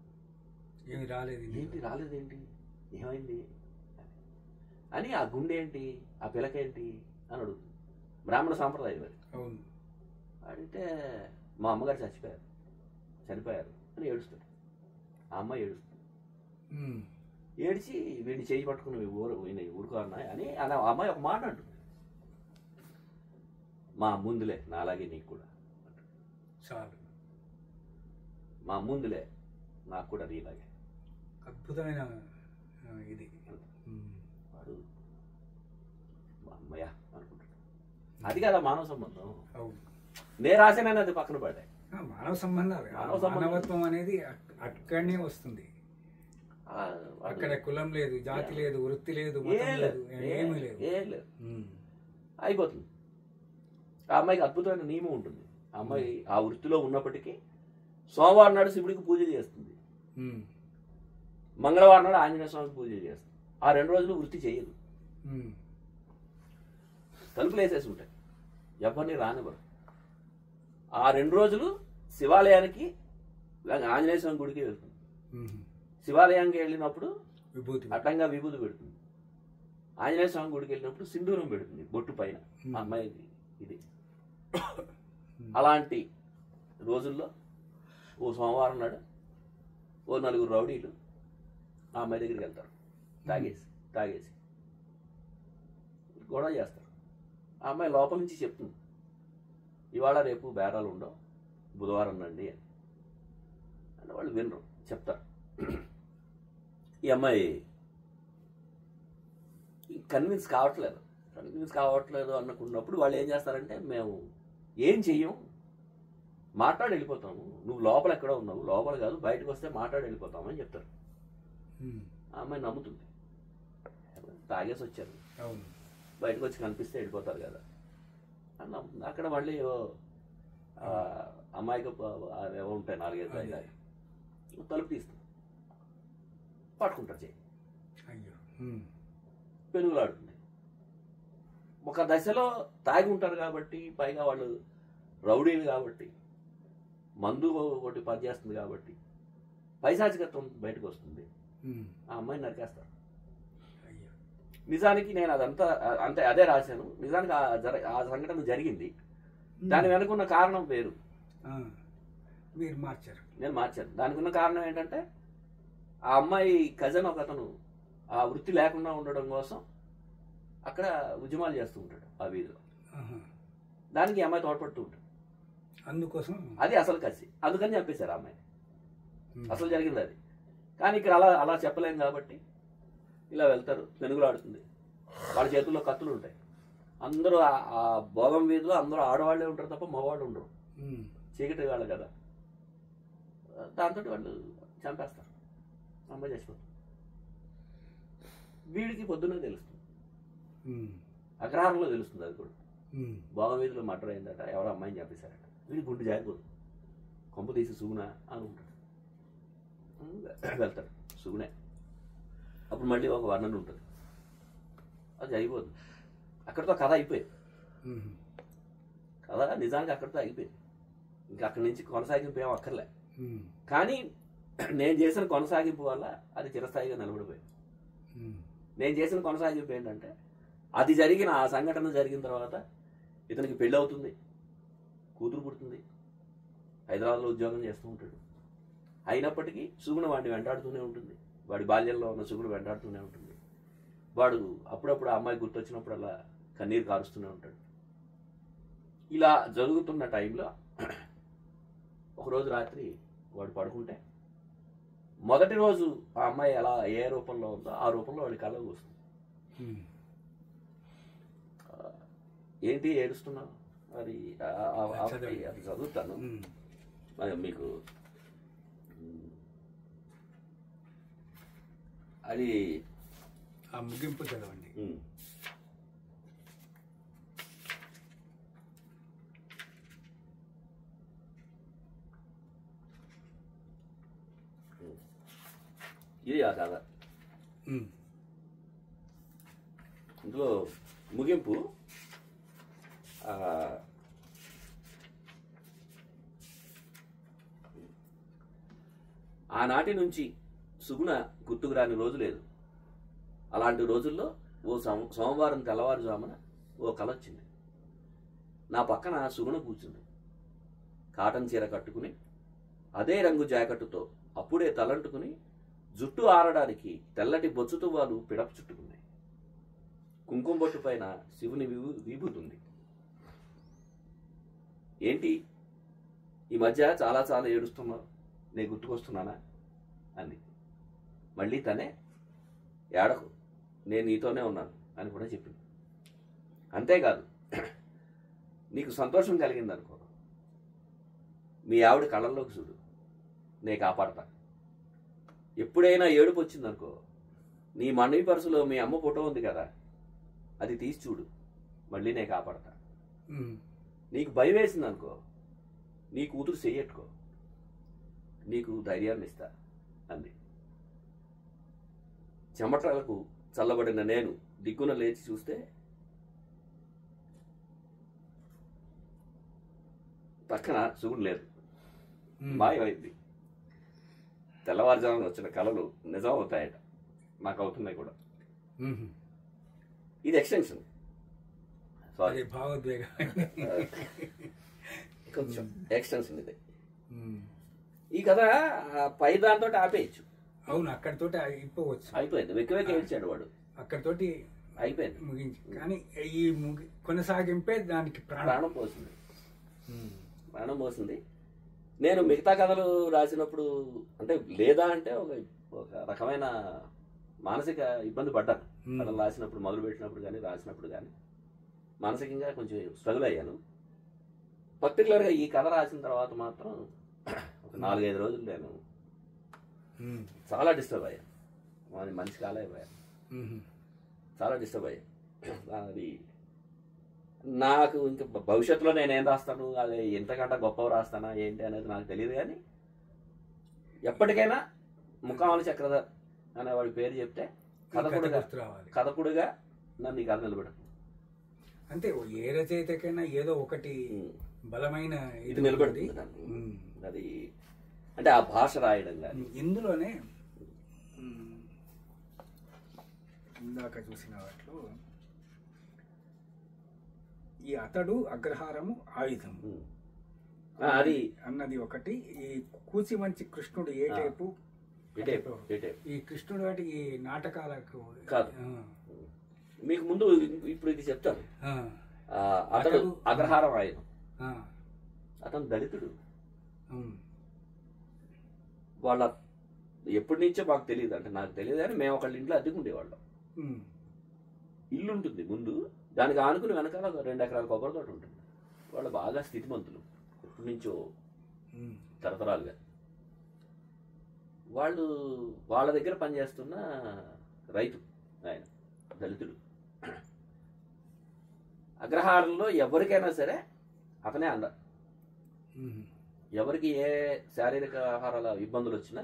ఏంటి రాలేదేంటి, ఏమైంది అని. ఆ గుండె ఏంటి, ఆ పిలకేంటి అని అడుగుతుంది. బ్రాహ్మణ సాంప్రదాయం అది. అడిగితే మా అమ్మగారు చనిపోయారు అని ఏడుస్తాడు. ఆ అమ్మాయి ఏడుస్తుంది. ఏడిచి వీడిని చేయి పట్టుకుని ఊరుకో అన్నాయి అని ఆ అమ్మాయి ఒక మాట అంటుంది, మా ముందులే నాలాగే నీకు కూడా చాలు, మా ముందులే నాకు కూడా నీలాగే. అద్భుతమైన ఇది. వాడు అమ్మయ్య అనుకుంటాడు. అది కదా మానవ సంబంధం. నేను రాశానని అది పక్కన పడ్డాయి. మానవ సంబంధాలు, మానవత్వం అనేది అక్కడనే వస్తుంది. అక్కడ కులం లేదు, జాతి లేదు, వృత్తి లేదు, ఏమీ లేదు, అయిపోతుంది. ఆ అమ్మాయికి అద్భుతమైన నియమం ఉంటుంది. ఆ అమ్మాయి ఆ వృత్తిలో ఉన్నప్పటికీ సోమవారం నాడు శివుడికి పూజ చేస్తుంది, మంగళవారం నాడు ఆంజనేయ స్వామికి పూజ చేస్తుంది. ఆ 2 రోజులు వృత్తి చేయదు. తలుపులు వేసేసి ఉంటాయి, ఎవరిని రానివ్వరు. ఆ 2 రోజులు శివాలయానికి ఆంజనేయ స్వామి గుడికి వెళ్తుంది. శివాలయానికి వెళ్ళినప్పుడు అడ్డంగా విభూతి పెడుతుంది. ఆంజనేయ స్వామి గుడికి వెళ్ళినప్పుడు సింధూరం పెడుతుంది బొట్టు పైన. ఆ అమ్మాయికి ఇది. అలాంటి రోజుల్లో ఓ సోమవారం నాడు ఓ 4 రౌడీలు ఆ అమ్మాయి దగ్గరికి వెళ్తారు, తాగేసి గొడవ చేస్తారు. ఆ అమ్మాయి లోపల నుంచి చెప్తుంది, ఇవాళ రేపు బేరాలు ఉండవు, బుధవారం రండి అని. అంటే వాళ్ళు వినరు, చెప్తారు. ఈ అమ్మాయి కన్విన్స్ కావట్లేదు అనుకున్నప్పుడు వాళ్ళు ఏం చేస్తారంటే, మేము ఏం చెయ్యం, మాట్లాడి వెళ్ళిపోతాము, నువ్వు లోపల ఎక్కడో ఉన్నావు, లోపల కాదు బయటకు వస్తే మాట్లాడి వెళ్ళిపోతాము అని చెప్తారు. ఆ అమ్మాయి నమ్ముతుంది, తాగేసి వచ్చారు బయటకు వచ్చి కనిపిస్తే వెళ్ళిపోతారు కదా అని నమ్ముతుంది. అక్కడ మళ్ళీ అమ్మాయికి ఏవో ఉంటాయి 4-5 తాగి తలుపు తీస్తుంది, పట్టుకుంటారు చేయి, పెనుగులాడుతుంది. ఒక దశలో తాగి ఉంటారు కాబట్టి, పైగా వాళ్ళు రౌడీలు కాబట్టి, మందు ఒకటి పనిచేస్తుంది కాబట్టి పైశాచికత్వం బయటకు వస్తుంది. ఆ అమ్మాయిని నరికేస్తారు. నిజానికి నేను అదంతా అంటే అదే రాశాను. నిజానికి ఆ సంఘటన జరిగింది, దాని వెనుకున్న కారణం వేరు. మీరు మార్చారు, నేను మార్చాను. దానికి ఉన్న కారణం ఏంటంటే ఆ అమ్మాయి కజన్ ఒక అతను ఆ వృత్తి లేకుండా ఉండడం కోసం అక్కడ ఉద్యమాలు చేస్తూ ఉంటాడు ఆ వీధిలో. దానికి ఈ అమ్మాయి తోడ్పడుతూ ఉంటాడు. అందుకోసం అది అసలు కసి, అందుకని చంపేశారు ఆ అమ్మాయి. అసలు జరిగింది అది. కానీ ఇక్కడ అలా చెప్పలేం కాబట్టి ఇలా వెళ్తారు, పెనుగులాడుతుంది. వాళ్ళ చేతుల్లో కత్తులు ఉంటాయి. అందరూ ఆ భోగం వీధిలో అందరూ ఆడవాళ్ళే ఉంటారు తప్ప మగవాళ్ళు ఉండరు, చీకటి వాళ్ళు కదా. దాంతో వాళ్ళు చంపేస్తారు, అమ్మాయి చచ్చిపోతుంది. వీడికి పొద్దున్నే తెలుస్తుంది, అగ్రహారంలో తెలుస్తుంది. అది కూడా భోగం వీధిలో మర్డర్ అయిందట, ఎవరో అమ్మాయిని చంపేశారట. వీడికి గుండు జారిపోతుంది, కొంప తీసి సుగుణ అని ఉంటాడు. వెళ్తాడు సుగుణే. అప్పుడు మళ్ళీ ఒక వర్ణన ఉంటుంది, అది అయిపోతుంది. అక్కడితో కథ అయిపోయింది. కథ నిజానికి అక్కడితో అయిపోయింది. ఇంకా అక్కడి నుంచి కొనసాగింపు ఏం అక్కర్లే. కానీ నేను చేసిన కొనసాగింపు వల్ల అది చిరస్థాయిగా నిలబడిపోయింది. నేను చేసిన కొనసాగింపు ఏంటంటే, అది జరిగిన ఆ సంఘటన జరిగిన తర్వాత ఇతనికి పెళ్ళి అవుతుంది, కూతురు పుడుతుంది, హైదరాబాద్లో ఉద్యోగం చేస్తూ ఉంటాడు. అయినప్పటికీ సుగుణ వాడిని వెంటాడుతూనే ఉంటుంది, వాడి బాల్యంలో ఉన్న సుగుణ వెంటాడుతూనే ఉంటుంది. వాడు అప్పుడప్పుడు ఆ అమ్మాయి గుర్తొచ్చినప్పుడు అలా కన్నీరు కారుస్తూనే ఉంటాడు. ఇలా జరుగుతున్న టైంలో ఒకరోజు రాత్రి వాడు పడుకుంటే మొదటి రోజు ఆ అమ్మాయి ఎలా ఏ రూపంలో ఉందో ఆ రూపంలో వాడి కళ్ళకు వస్తుంది. ఏంటి ఏడుస్తున్నావు? అది అది చదువుతాను మీకు. అది ఆ ముగింపు చదవండి. ఇది ఆ కథ. ఇందులో ముగింపు ఆనాటి నుంచి సుగుణ గుర్తుకు రాని రోజు లేదు. అలాంటి రోజుల్లో ఓ సోమవారం తెల్లవారుజామున ఓ కల వచ్చింది. నా పక్కన సుగుణ కూర్చుంది, కాటన్ చీర కట్టుకుని అదే రంగు జాకెట్టుతో అప్పుడే తలంటుకుని జుట్టు ఆరడానికి తెల్లటి బొచ్చుతో వాళ్ళు పిడప చుట్టుకున్నాయి. కుంకుమ బొట్టు పైన శివుని విభూతుంది. ఏంటి ఈ మధ్య చాలా చాలా ఏడుస్తున్నావు, నేను గుర్తుకొస్తున్నానా అంది. మళ్ళీ తనే ఏడకు, నేను నీతోనే ఉన్నాను అని కూడా చెప్పింది. అంతేకాదు, నీకు సంతోషం కలిగిందనుకో, మీ ఆవిడ కళ్ళల్లోకి చూడు, నేను కాపాడతా. ఎప్పుడైనా ఏడుపు వచ్చిందనుకో, నీ మన్నవి పర్సులో మీ అమ్మ ఫోటో ఉంది కదా, అది తీసి చూడు, మళ్ళీ నేను కాపాడతా. నీకు భయం వేసిందనుకో, నీ కూతురు చెయ్యట్టుకో, నీకు ధైర్యాన్ని ఇస్తా అంది. చెమటలకు చల్లబడిన నేను దిగ్గున లేచి చూస్తే పక్కన సుగుణ లేదు, మాయమైంది. తెల్లవారుజామున వచ్చిన కళలు నిజం అవుతాయట, నాకు అవుతున్నాయి కూడా. ఇది ఎక్స్టెన్షన్, సారీ భావోద్వేగం, కొంచెం ఎక్స్టెన్షన్ ఇది. ఈ కథ పై దాంతో ఆపేయచ్చు. అవును, అక్కడితోటి అయిపోవచ్చు. అయిపోయింది, వెక్కి వెక్కి ఏడ్చాడు వాడు, అక్కడితోటి అయిపోయింది, ముగించి. కానీ ఈ కొనసాగింపే దానికి ప్రాణం పోసింది, ప్రాణం పోసింది. నేను మిగతా కథలు రాసినప్పుడు అంటే లేదా అంటే ఒక రకమైన మానసిక ఇబ్బంది పడ్డాను. కథలు రాసినప్పుడు, మొదలు పెట్టినప్పుడు కానీ రాసినప్పుడు కానీ మానసికంగా కొంచెం స్ట్రగుల్ అయ్యాను. పర్టికులర్గా ఈ కథ రాసిన తర్వాత మాత్రం ఒక 4-5 రోజులు నేను చాలా డిస్టర్బ్ అయ్యాను. మనిషి కాలేకపోయాను, చాలా డిస్టర్బ్ అయ్యాను. అది నాకు ఇంకా భవిష్యత్తులో నేనేం రాస్తాను, అది ఎంతకంటే గొప్ప రాస్తానా ఏంటి అనేది నాకు తెలియదు. కానీ ఎప్పటికైనా ముక్కామల చక్రధర్ అనేవాడి పేరు చెప్తే కథకుడిగా నన్ను ఈ కథ నిలబెడతాను. అంటే ఏ రచయితకైనా ఏదో ఒకటి బలమైన ఇది నిలబెడుతుంది. అది అంటే ఆ భాష రాయడం కానీ ఇందులోనే ఇందాక చూసిన వాటిలో ఈ అతడు అగ్రహారము ఆయుధము అది అన్నది ఒకటి. ఈ కూచి మంచి కృష్ణుడు ఏ టైపు, ఈ కృష్ణుడు అంటే ఈ నాటకాలకు కాదు. మీకు ముందు ఇప్పుడు ఇది చెప్తాను. అతడు అగ్రహారం ఆయుధం. అతను దళితుడు. వాళ్ళ ఎప్పటి నుంచో మాకు తెలియదు, అంటే నాకు తెలియదు కానీ మేము ఒకళ్ళ ఇంట్లో అద్దెకుండేవాళ్ళం. ఇల్లు ఉంటుంది ముందు, దానికి ఆనుకుని వెనకాల 2 ఎకరాల కొబ్బరి తోట ఉంటుంది. వాళ్ళు బాగా స్థితిమంతులు, ఎప్పటి నుంచో తరతరాలుగా. వాళ్ళ దగ్గర పనిచేస్తున్న రైతు ఆయన, దళితుడు. అగ్రహారంలో ఎవరికైనా సరే అతనే అండ. ఎవరికి ఏ శారీరక ఆహారాల ఇబ్బందులు వచ్చినా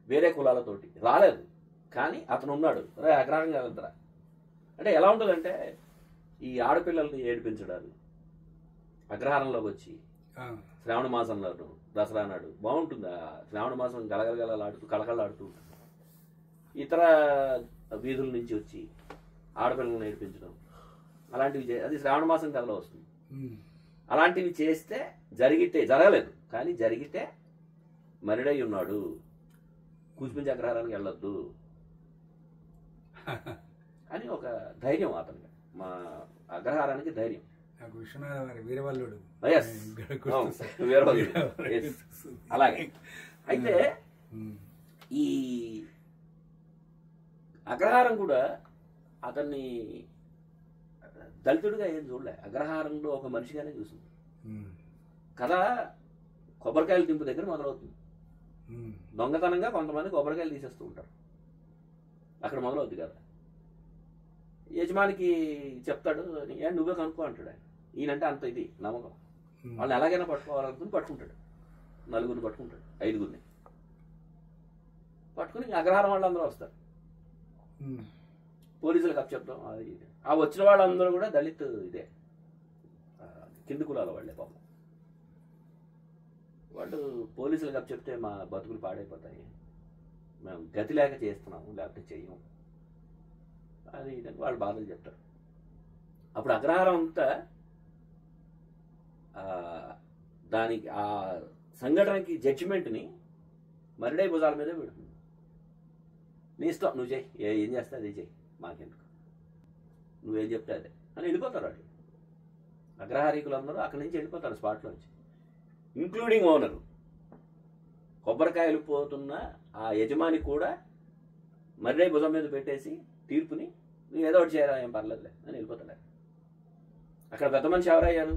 వేరే కులాలతోటి రాలేదు, కానీ అతను ఉన్నాడు. రే అగ్రహారం కాదంతరా అంటే ఎలా ఉంటుందంటే, ఈ ఆడపిల్లల్ని ఏడిపించడాలు అగ్రహారంలోకి వచ్చి శ్రావణ మాసంలో దసరా నాడు బాగుంటుంది. శ్రావణ మాసం గలగలగలలాడుతూ కళకళలాడుతూ ఉంటుంది. ఇతర వీధుల నుంచి వచ్చి ఆడపిల్లలను నేర్పించడం అలాంటివి అది శ్రావణ మాసం కథలో వస్తుంది. అలాంటివి చేస్తే జరగలేదు, కానీ జరిగితే మరిడై ఉన్నాడు, కూచిపుంజి అగ్రహారానికి వెళ్ళొద్దు అని ఒక ధైర్యం అతనికి, మా అగ్రహారానికి ధైర్యం. వీరవల్లుడు అలాగే. అయితే ఈ అగ్రహారం కూడా అతన్ని దళితుడిగా ఏం చూడలే, అగ్రహారంలో ఒక మనిషిగానే చూసింది. కథ కొబ్బరికాయల దింపు దగ్గర మొదలవుతుంది. దొంగతనంగా కొంతమంది కొబ్బరికాయలు తీసేస్తూ ఉంటారు, అక్కడ మొదలవుద్ది కదా. యజమానికి చెప్తాడు, నువ్వే కనుక్కో అంటాడు ఆయన. ఈయనంటే అంత ఇది నమ్మకం, వాళ్ళని ఎలాగైనా పట్టుకోవాలనుకుని పట్టుకుంటాడు. 4 పట్టుకుంటాడు, 5 పట్టుకుని అగ్రహారం వాళ్ళందరూ వస్తారు. పోలీసులకు అప్పచెప్తాం. ఆ వచ్చిన వాళ్ళందరూ కూడా దళిత్ ఇదే కింది కులాల వాళ్ళే పాపం. వాళ్ళు పోలీసులకు అప్పచెప్తే మా బతుకులు పాడైపోతాయి, మేము గతి లేక చేస్తున్నాము, లేకపోతే చెయ్యము అది ఇదని వాళ్ళు బాధలు చెప్తారు. అప్పుడు అగ్రహారం అంతా దానికి ఆ సంఘటనకి జడ్జిమెంట్ని మరిడై భుజాల మీదే పెడుతుంది. నీ ఇష్టం, నువ్వు చెయ్యి, ఏం చేస్తా అది చెయ్యి, మాకెందుకు, నువ్వేం చెప్తే అదే అని వెళ్ళిపోతారు వాళ్ళు. అగ్రహారీకులందరూ అక్కడి నుంచి వెళ్ళిపోతారు స్పాట్లోంచి, ఇంక్లూడింగ్ ఓనరు. కొబ్బరికాయలు పోతున్న ఆ యజమాని కూడా మరిడై భుజం మీద పెట్టేసి తీర్పుని, నువ్వు ఏదో ఒకటి చేయరా, ఏం పర్లేదులే అని వెళ్ళిపోతాడు. అక్కడ పెద్ద మనిషి ఎవరయ్యారు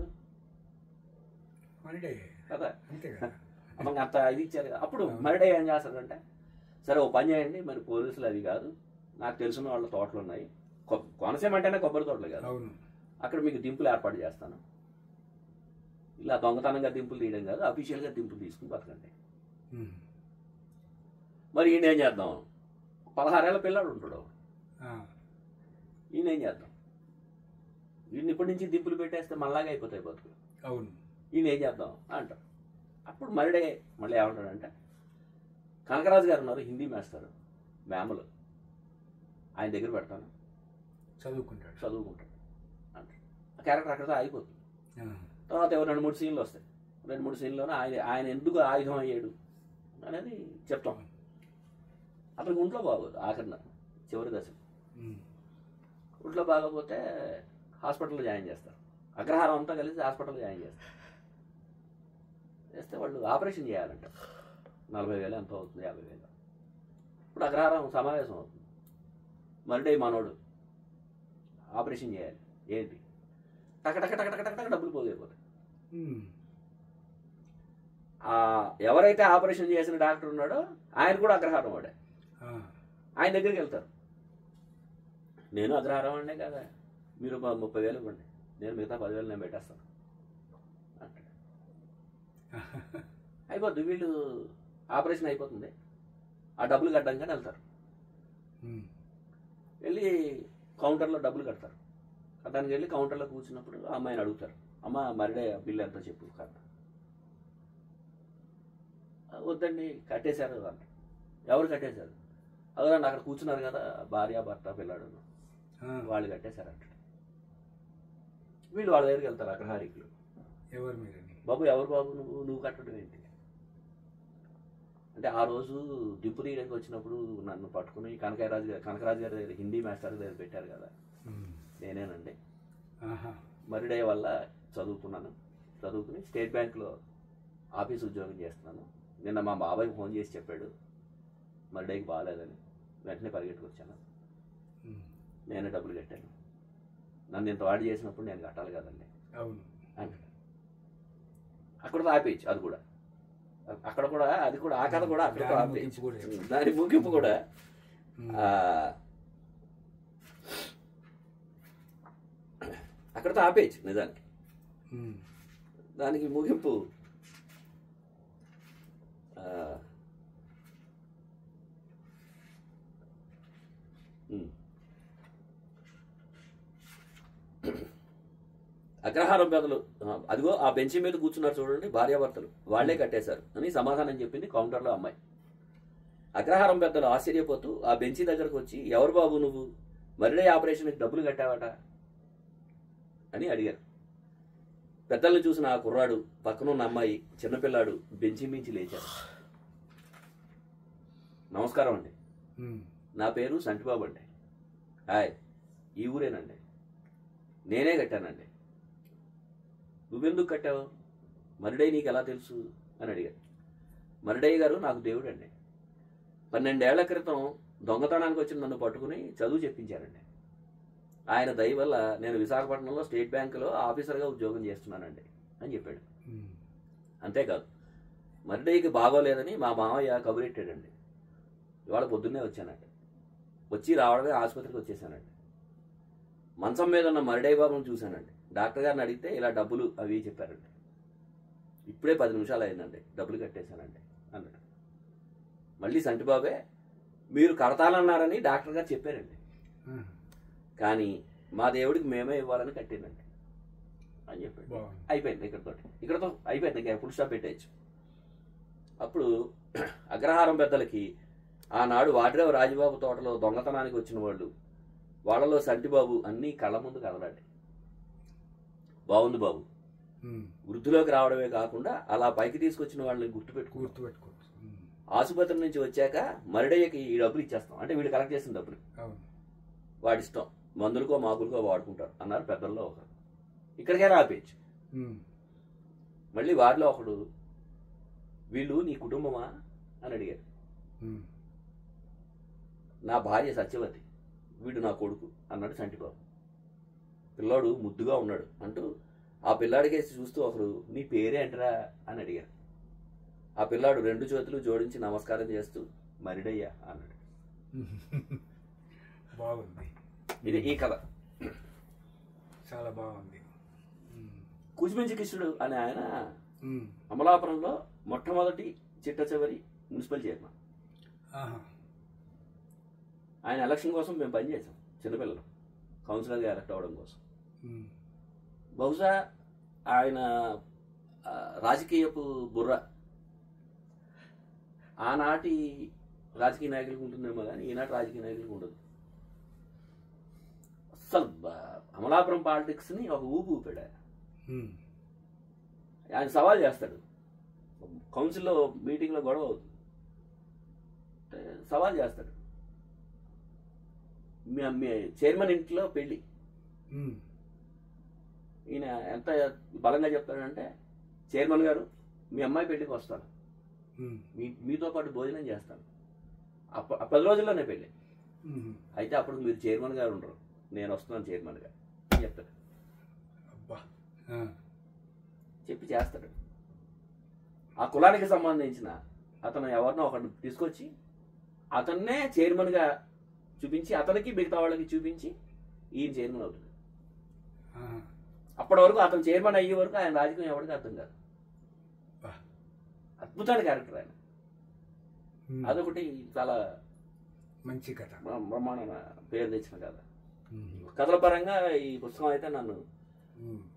కదా, మనకు అంత ఇది ఇచ్చారు కదా. అప్పుడు మరిడై ఏం చేస్తాడంటే, సరే ఓ పని చేయండి, మరి పోలీసులు అది కాదు, నాకు తెలిసిన వాళ్ళ తోటలు ఉన్నాయి, కోనసీమ అంటేనే కొబ్బరి తోటలు కాదు, అక్కడ మీకు దింపులు ఏర్పాటు చేస్తాను. ఇలా దొంగతనంగా దింపులు తీయడం కాదు, అఫీషియల్గా దింపులు తీసుకుని బతకండి. మరి ఈయన ఏం చేద్దాం, 16 ఏళ్ళ పిల్లాడు ఉంటాడు, ఈయన ఏం చేద్దాం, ఈయన ఇప్పటి నుంచి దింపులు పెట్టేస్తే మళ్ళాగా అయిపోతాయి బతుకులు, అవును, ఈయన ఏం చేద్దాం అంటారు. అప్పుడు మళ్ళీ ఏమంటాడంటే, కనకరాజు గారు ఉన్నారు హిందీ మాస్టర్ మ్యాములు, ఆయన దగ్గర పెడతాను, చదువుకుంటాడు అంటారు. ఆ క్యారెక్టర్ అక్కడితో ఆగిపోతుంది. తర్వాత 2-3 సీన్లు వస్తాయి. 2-3 సీన్లోనే ఆయన ఎందుకు ఆయుధం అయ్యాడు అనేది చెప్తాం. అతనికి ఒంట్లో బాగోదు, ఆఖరిన చివరి దశ ఒంట్లో బాగోపోతే హాస్పిటల్లో జాయిన్ చేస్తారు. అగ్రహారం అంతా కలిసి హాస్పిటల్లో జాయిన్ చేస్తే వాళ్ళు ఆపరేషన్ చేయాలంట. 40,000 ఎంతో అవుతుంది, 50,000. ఇప్పుడు అగ్రహారం సమావేశం అవుతుంది. మరిడే మనోడు ఆపరేషన్ చేయాలి, ఏంటి టక టక టక టక టక డబ్బులు పోగైపోతాయి. ఎవరైతే ఆపరేషన్ చేసిన డాక్టర్ ఉన్నాడో ఆయన కూడా అగ్రహారం వాడే. ఆయన దగ్గరికి వెళ్తారు. నేను అగ్రహారం వాడినే కదా, మీరు 30,000 ఇవ్వండి, నేను మిగతా 10,000 నేను పెట్టేస్తాను అంటాడు. అయిపోద్ది, వీళ్ళు ఆపరేషన్ అయిపోతుంది, ఆ డబ్బులు కట్టడానికి వెళ్తారు. వెళ్ళి కౌంటర్లో డబ్బులు కడతారు. కట్టడానికి వెళ్ళి కౌంటర్లో కూర్చున్నప్పుడు ఆ అమ్మాయిని అడుగుతారు, అమ్మ మరిడే బిల్లు ఎంత చెప్పు కట్ట. వద్దండి కట్టేశారు అంట. ఎవరు కట్టేశారు? అదండి అక్కడ కూర్చున్నారు కదా భార్య భర్త పిల్లాడు, వాళ్ళు కట్టేశారంట. వీళ్ళు వాళ్ళ దగ్గరికి వెళ్తారు అగ్రహారికులు. ఎవరు మీరు? బాబు ఎవరు బాబు నువ్వు కట్టడం ఏంటి అంటే, ఆ రోజు దింపు తీయడానికి వచ్చినప్పుడు నన్ను పట్టుకుని కనకరాజు గారి దగ్గర హిందీ మాస్టర్ దగ్గర పెట్టారు కదా, నేనేనండి. మరిడే వల్ల చదువుకుని స్టేట్ బ్యాంక్లో ఆఫీస్ ఉద్యోగం చేస్తున్నాను. నిన్న మా బాబాయ్ ఫోన్ చేసి చెప్పాడు మరిడేకి బాగాలేదని, వెంటనే పరిగెట్టుకొచ్చాను, నేనే డబ్బులు కట్టాను, నన్ను ఇంత వాడి చేసినప్పుడు నేను కట్టాలి కదండి అంటే అక్కడతో ఆపేయచ్చు. అది కూడా అక్కడ కూడా అది కూడా ఆ కథ కూడా అక్కడతో ఆపేయచ్చు. దాని ముగింపు కూడా అక్కడతో ఆపేయచ్చు. నిజానికి దానికి ముగింపు అగ్రహారం పెదలు అదిగో ఆ బెంచి మీద కూర్చున్నారు చూడండి భార్యాభర్తలు, వాళ్లే కట్టేశారు అని సమాధానం చెప్పింది కౌంటర్లో అమ్మాయి. అగ్రహారం పెద్దలు ఆశ్చర్యపోతూ ఆ బెంచి దగ్గరకు వచ్చి, ఎవరు బాబు నువ్వు, మరిడే ఆపరేషన్కి డబ్బులు కట్టావట అని అడిగారు. పెద్దల్ని చూసిన ఆ కుర్రాడు, పక్కనున్న అమ్మాయి, చిన్నపిల్లాడు బెంచి మించి లేచారు. నమస్కారం అండి, నా పేరు సంటిబాబు అండి. హాయ్, ఈ ఊరేనండి, నేనే కట్టానండి. నువ్వెందుకు కట్టావు, మరిడయ్య నీకు ఎలా తెలుసు అని అడిగారు. మరిడయ్య గారు నాకు దేవుడండి. 12 ఏళ్ల క్రితం దొంగతనానికి వచ్చి నన్ను పట్టుకుని చదువు చెప్పించారండి. ఆయన దయ వల్ల నేను విశాఖపట్నంలో స్టేట్ బ్యాంకులో ఆఫీసర్గా ఉద్యోగం చేస్తున్నానండి అని చెప్పాడు. అంతేకాదు, మరిడయ్యకి బాగోలేదని మా మామయ్య కబురెట్టాడండి. ఇవాళ పొద్దున్నే వచ్చానండి, వచ్చి రావడమే ఆసుపత్రికి వచ్చేసానండి. మంచం మీద ఉన్న మరిడయ్య బాబును చూశానండి. డాక్టర్ గారిని అడిగితే ఇలా డబ్బులు అవి చెప్పారండి. ఇప్పుడే 10 నిమిషాలు అయిందండి, డబ్బులు కట్టేశానండి అన్నాడు. మళ్ళీ సంటిబాబే, మీరు కడతాలన్నారని డాక్టర్ గారు చెప్పారండి, కానీ మా దేవుడికి మేమే ఇవ్వాలని కట్టిందండి అని చెప్పాడు. అయిపోయింది, ఇక్కడతో అయిపోయింది, ఇంకా ఫుల్ స్టాప్ పెట్టేయచ్చు. అప్పుడు అగ్రహారం పెద్దలకి ఆనాడు వాడ్రేవు రాజబాబు తోటలో దొంగతనానికి వచ్చిన వాళ్ళలో సంటిబాబు అన్నీ కళ్ళ ముందు కదలాడి. బాగుంది బాబు, వృద్ధిలోకి రావడమే కాకుండా అలా పైకి తీసుకొచ్చిన వాళ్ళని గుర్తుపెట్టుకోవచ్చు. ఆసుపత్రి నుంచి వచ్చాక మరిడయ్యకి ఈ డబ్బులు ఇచ్చేస్తాం అంటే వీళ్ళు కలెక్ట్ చేసిన డబ్బులు వాడిష్టం, మందులకో మాకులకో వాడుకుంటారు అన్నారు పెద్దల్లో ఒకరు. ఇక్కడికే రాపేయచ్చు. మళ్ళీ వారిలో ఒకడు, వీళ్ళు నీ కుటుంబమా అని అడిగారు. నా భార్య సత్యవతి, వీడు నా కొడుకు అన్నాడు సంటిబాబు. పిల్లాడు ముద్దుగా ఉన్నాడు అంటూ ఆ పిల్లాడికేసి చూస్తూ ఒకరు, నీ పేరే అంటరా అని అడిగారు. ఆ పిల్లాడు 2 చేతులు జోడించి నమస్కారం చేస్తూ మరిడయ్య అన్నాడు. బాగుంది, ఇది ఈ కథ, చాలా బాగుంది. కుజిమించి కృష్ణుడు అనే ఆయన అమలాపురంలో మొట్టమొదటి చిట్ట చివరి మున్సిపల్ చైర్మన్. ఆయన ఎలక్షన్ కోసం మేము పనిచేసాం, చిన్నపిల్లలు కౌన్సిలర్గా ఎలక్ట్ అవ్వడం కోసం. బహుశా ఆయన రాజకీయపు బుర్ర ఆనాటి రాజకీయ నాయకులకు ఉంటుందేమో కానీ ఈనాటి రాజకీయ నాయకులకు ఉండదు. అస్సలు అమలాపురం పాలిటిక్స్ని ఒక ఊపాడు ఆయన. ఆయన సవాల్ చేస్తాడు, కౌన్సిల్లో మీటింగ్లో గొడవ అవుతుంది, సవాల్ చేస్తాడు. మీ చైర్మన్ ఇంట్లో పెళ్ళి, ఈయన ఎంత బలంగా చెప్తాడంటే, చైర్మన్ గారు మీ అమ్మాయి పెళ్ళికి వస్తాను, మీతో పాటు భోజనం చేస్తాను. 10 రోజుల్లోనే పెళ్ళి, అయితే అప్పుడు మీరు చైర్మన్ గారు ఉండరు, నేను వస్తున్నాను చైర్మన్గా అని చెప్తాడు. చెప్పి చేస్తాడు. ఆ కులానికి సంబంధించిన అతను ఎవరినో ఒకరిని తీసుకొచ్చి అతన్నే చైర్మన్గా చూపించి అతనికి మిగతా వాళ్ళకి చూపించి ఈయన చైర్మన్ అవుతుంది. అప్పటి వరకు అతను చైర్మన్ అయ్యే వరకు ఆయన రాజకీయం ఎవరికి అర్థం కాదు. అద్భుతమైన క్యారెక్టర్ ఆయన. అదొకటి చాలా మంచి కథ, బ్రహ్మాండమైన పేరు తెచ్చిన కథ. కథల పరంగా ఈ పుస్తకం అయితే నన్ను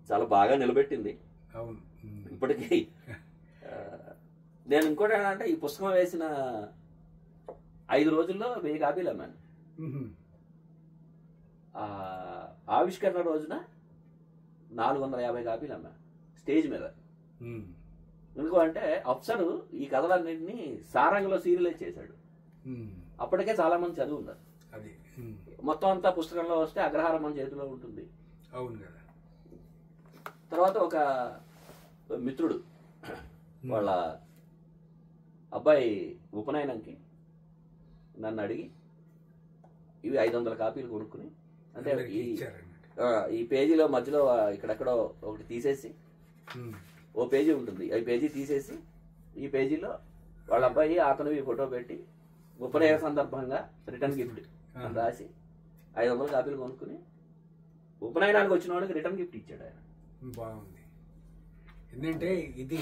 చాలా బాగా నిలబెట్టింది. అవును. ఇప్పటికీ నేను ఇంకోటి ఏంటంటే ఈ పుస్తకం వేసిన 5 రోజుల్లో 1000 కాపీలు అమ్మాను. ఆవిష్కరణ రోజున 450 కాపీలు అమ్మాను స్టేజ్ మీద. ఎందుకు అంటే అఫ్సరు ఈ కథలన్నింటినీ సారంగంలో సీరియలైజ్ చేశాడు. అప్పటికే చాలా మంది చదువు ఉన్నారు. మొత్తం అంతా పుస్తకంలో వస్తే అగ్రహారం మన చేతిలో ఉంటుంది. అవును కదా. తర్వాత ఒక మిత్రుడు వాళ్ళ అబ్బాయి ఉపనయనంకి నన్ను అడిగి ఇవి 500 కాపీలు కొనుక్కుని, అంటే ఈ పేజీలో మధ్యలో ఇక్కడెక్కడో ఒకటి తీసేసి ఓ పేజీ ఉంటుంది, ఈ పేజీ తీసేసి ఈ పేజీలో వాళ్ళ అబ్బాయి అతను ఫోటో పెట్టి ఉపనయన సందర్భంగా రిటర్న్ గిఫ్ట్ అని రాసి 500 కాపీలు కొనుక్కుని ఉపనయనానికి వచ్చిన వాళ్ళకి రిటర్న్ గిఫ్ట్ ఇచ్చాడు ఆయన. బాగుంది. ఎందుకంటే ఇది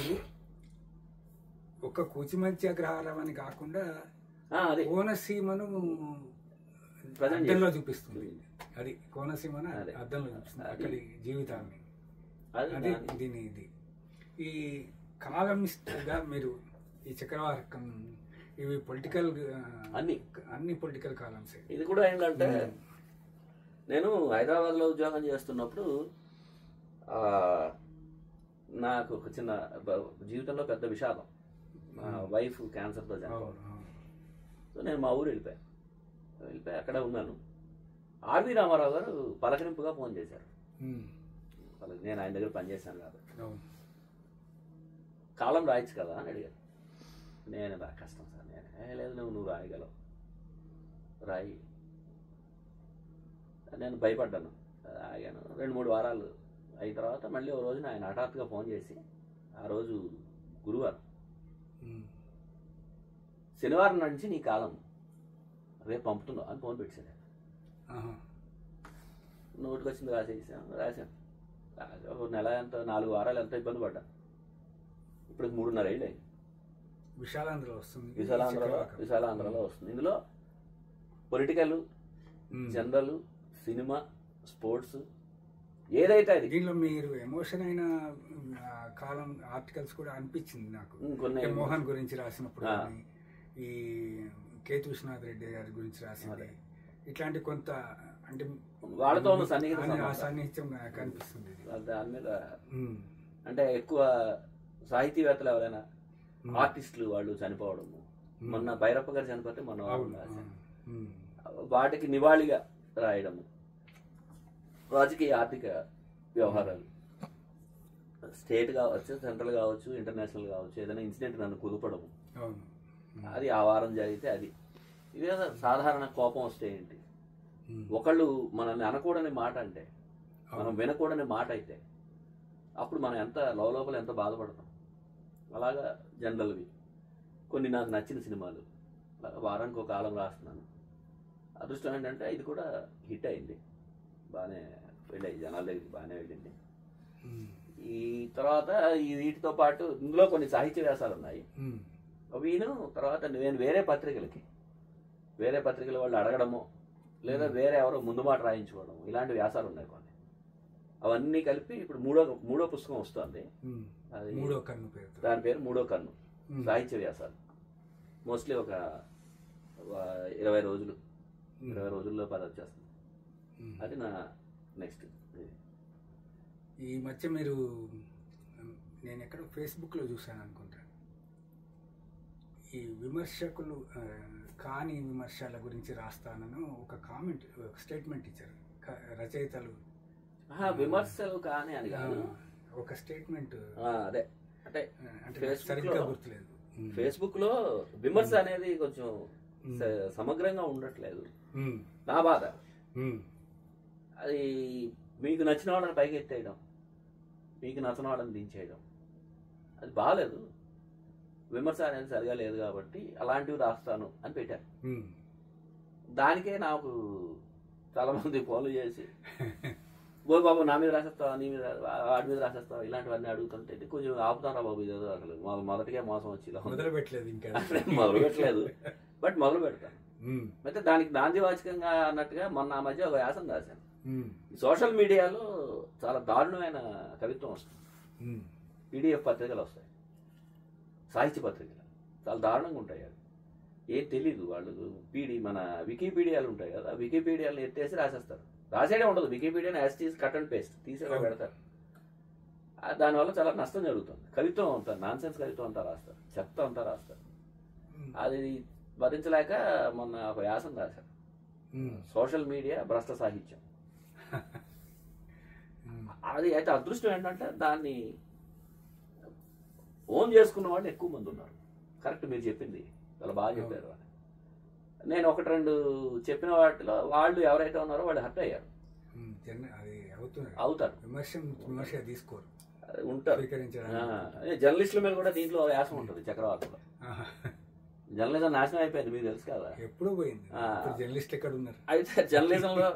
ఒక కూచిమంచి అగ్రహారం అని కాకుండా కోనసీమను అద్దంలో చూపిస్తుంది. అది కోనసీమను అద్దంలో చూపిస్తుంది, అక్కడి జీవితాన్ని. అది దీని ఇది ఈ కాలమిస్ట్గా మీరు ఈ చక్రవాకం ఇవి పొలిటికల్ అన్ని పొలిటికల్ కాలమ్స్. ఇది కూడా ఏంటంటే నేను హైదరాబాద్లో ఉద్యోగం చేస్తున్నప్పుడు నాకు ఒక చిన్న జీవితంలో పెద్ద విషాదం. మా వైఫ్ క్యాన్సర్తో చనిపోవడం. సో నేను మా ఊరు వెళ్ళిపోయి అక్కడ ఉన్నాను. ఆర్వి రామారావు గారు పలకరింపుగా ఫోన్ చేశారు. నేను ఆయన దగ్గర పనిచేశాను కాబట్టి కాలం రాయొచ్చు కదా అని అడిగారు. నేను రా కష్టం సార్, నేను లేదు నువ్వు రాయగలవు రాయి. నేను భయపడ్డాను, ఆగాను. 2-3 వారాలు అయిన తర్వాత మళ్ళీ ఓ రోజున ఆయన హఠాత్తుగా ఫోన్ చేసి, ఆ రోజు గురువారం, శనివారం నుంచి నీ కాలం రేపు పంపుతున్నావు అని ఫోన్ పెట్టాడు. నోటికి వచ్చింది రాశాను. ఒక నెల ఎంత 4 వారాలు ఎంత ఇబ్బంది పడ్డా. ఇప్పుడు 3.5 ఏళ్ళు అయింది. విశాలాంధ్రలో వస్తుంది. విశాలాంధ్రలో వస్తుంది. ఇందులో పొలిటికల్, జనరల్, సినిమా, స్పోర్ట్స్ ఏదైతే అది. దీనిలో మీరు ఎమోషన్ అయిన కాలం ఆర్టికల్స్ కూడా అనిపించింది నాకు. మోహన్ గురించి రాసినప్పుడు, ఈ కేతు విశ్వనాథ్ రెడ్డి గారి గురించి రాసింది, ఇట్లాంటి కొంత అంటే వాళ్ళతో సాన్నిహిత్యం కనిపిస్తుంది దాని మీద. అంటే ఎక్కువ సాహితీవేత్తలు ఎవరైనా ఆర్టిస్టులు వాళ్ళు చనిపోవడము, మొన్న భైరప్ప గారు చనిపోతే మొన్న వాటికి నివాళిగా రాయడము, రాజకీయ ఆర్థిక వ్యవహారాలు, స్టేట్ కావచ్చు, సెంట్రల్ కావచ్చు, ఇంటర్నేషనల్ కావచ్చు, ఏదైనా ఇన్సిడెంట్ నన్ను కుదపడము, అది ఆ వారం జరిగితే అది. ఇదే సాధారణ కోపం వస్తే ఏంటి, ఒకళ్ళు మనల్ని అనకూడని మాట అంటే, మనం వినకూడని మాట అయితే అప్పుడు మనం ఎంత లోపల ఎంత బాధపడతాం. అలాగా జనరల్వి కొన్ని నాకు నచ్చిన సినిమాలు వారానికి ఒక కాలం రాస్తున్నాను. అదృష్టం ఏంటంటే ఇది కూడా హిట్ అయింది, బాగానే వెళ్ళాయి, జనాల దగ్గరికి బాగానే వెళ్ళింది. ఈ తర్వాత వీటితో పాటు ఇందులో కొన్ని సాహిత్య వ్యాసాలు ఉన్నాయి. అవిను తర్వాత నేను వేరే పత్రికల వాళ్ళు అడగడము, లేదా వేరే ఎవరో ముందు మాట రాయించుకోవడం, ఇలాంటి వ్యాసాలు ఉన్నాయి కొన్ని. అవన్నీ కలిపి ఇప్పుడు మూడో పుస్తకం వస్తుంది. అది దాని పేరు మూడో కన్ను, సాహిత్య వ్యాసాలు. మోస్ట్లీ ఒక 20 రోజుల్లో వచ్చేస్తుంది. అది నా నెక్స్ట్. ఈ మధ్య మీరు, నేను ఎక్కడో ఫేస్బుక్లో చూశాను అనుకుంటా, ఈ విమర్శకులు కాని విమర్శల గురించి రాస్తానని ఒక కామెంట్, ఒక స్టేట్మెంట్ ఇచ్చారు రచయితలు. విమర్శలు కానీ అని కాదు, ఒక స్టేట్మెంట్. అదే అంటే సరిగ్గా గుర్తులేదు. ఫేస్బుక్ లో విమర్శ అనేది కొంచెం సమగ్రంగా ఉండట్లేదు. నా బాధ అది. మీకు నచ్చిన వాళ్ళని పైకి ఎత్తేయడం, మీకు నచ్చిన వాళ్ళని దించేయడం, అది బాగాలేదు, విమర్శ అనేది సరిగా లేదు కాబట్టి అలాంటివి రాస్తాను అని పెట్టాను. దానికే నాకు చాలామంది ఫాలో చేసి బోయ్ బాబు నా మీద రాసేస్తావా, నీ మీద వాడి మీద రాసేస్తావా ఇలాంటివన్నీ అడుగుతుంటే కొంచెం ఆపుతారా బాబు, ఇది అసలు మొదటికే మోసం వచ్చి మొదలు పెట్టలేదు బట్ మొదలు పెడతాను. అయితే దానికి నాందివాచకంగా అన్నట్టుగా మొన్న ఆ మధ్య ఒక వ్యాసం రాశాను. సోషల్ మీడియాలో చాలా దారుణమైన కవిత్వం వస్తుంది, పీడిఎఫ్ పత్రికలు వస్తాయి, సాహిత్య పత్రికలు చాలా దారుణంగా ఉంటాయి. అది ఏం తెలీదు వాళ్ళు. మన వికీపీడియాలు ఉంటాయి కదా, వికీపీడియాలను ఎత్తేసి రాసేస్తారు. రాసేయడం ఉండదు, వికీపీడియాని యాజ్ తీసి కట్ అండ్ పేస్ట్ తీసి పెడతారు. దానివల్ల చాలా నష్టం జరుగుతుంది. కవిత్వం అంతా నాన్సెన్స్ కవిత్వం అంతా రాస్తారు, చెత్త అంతా రాస్తారు. అది భరించలేక మొన్న ఒక వ్యాసం రాశారు, సోషల్ మీడియా భ్రష్ట సాహిత్యం. అది అయితే అదృష్టం ఏంటంటే దాన్ని ఓన్ చేసుకున్న వాళ్ళు ఎక్కువ మంది ఉన్నారు. కరెక్ట్, మీరు చెప్పింది చాలా బాగా చెప్పారు. నేను ఒకటి రెండు చెప్పిన వాటిలో వాళ్ళు ఎవరైతే ఉన్నారో వాళ్ళు హర్ట్ అయ్యారు, అవుతారు, తీసుకోరు, ఉంటారు. జర్నలిస్టుల మీద కూడా దీంట్లో వ్యాసం ఉంటుంది చక్రవాకంలో. జర్నలిజం నాశనం అయిపోయింది, మీకు తెలుసు కదా, ఎప్పుడు పోయింది. జర్నలిస్ట్ ఎక్కడ ఉన్నారు? అయితే జర్నలిజంలో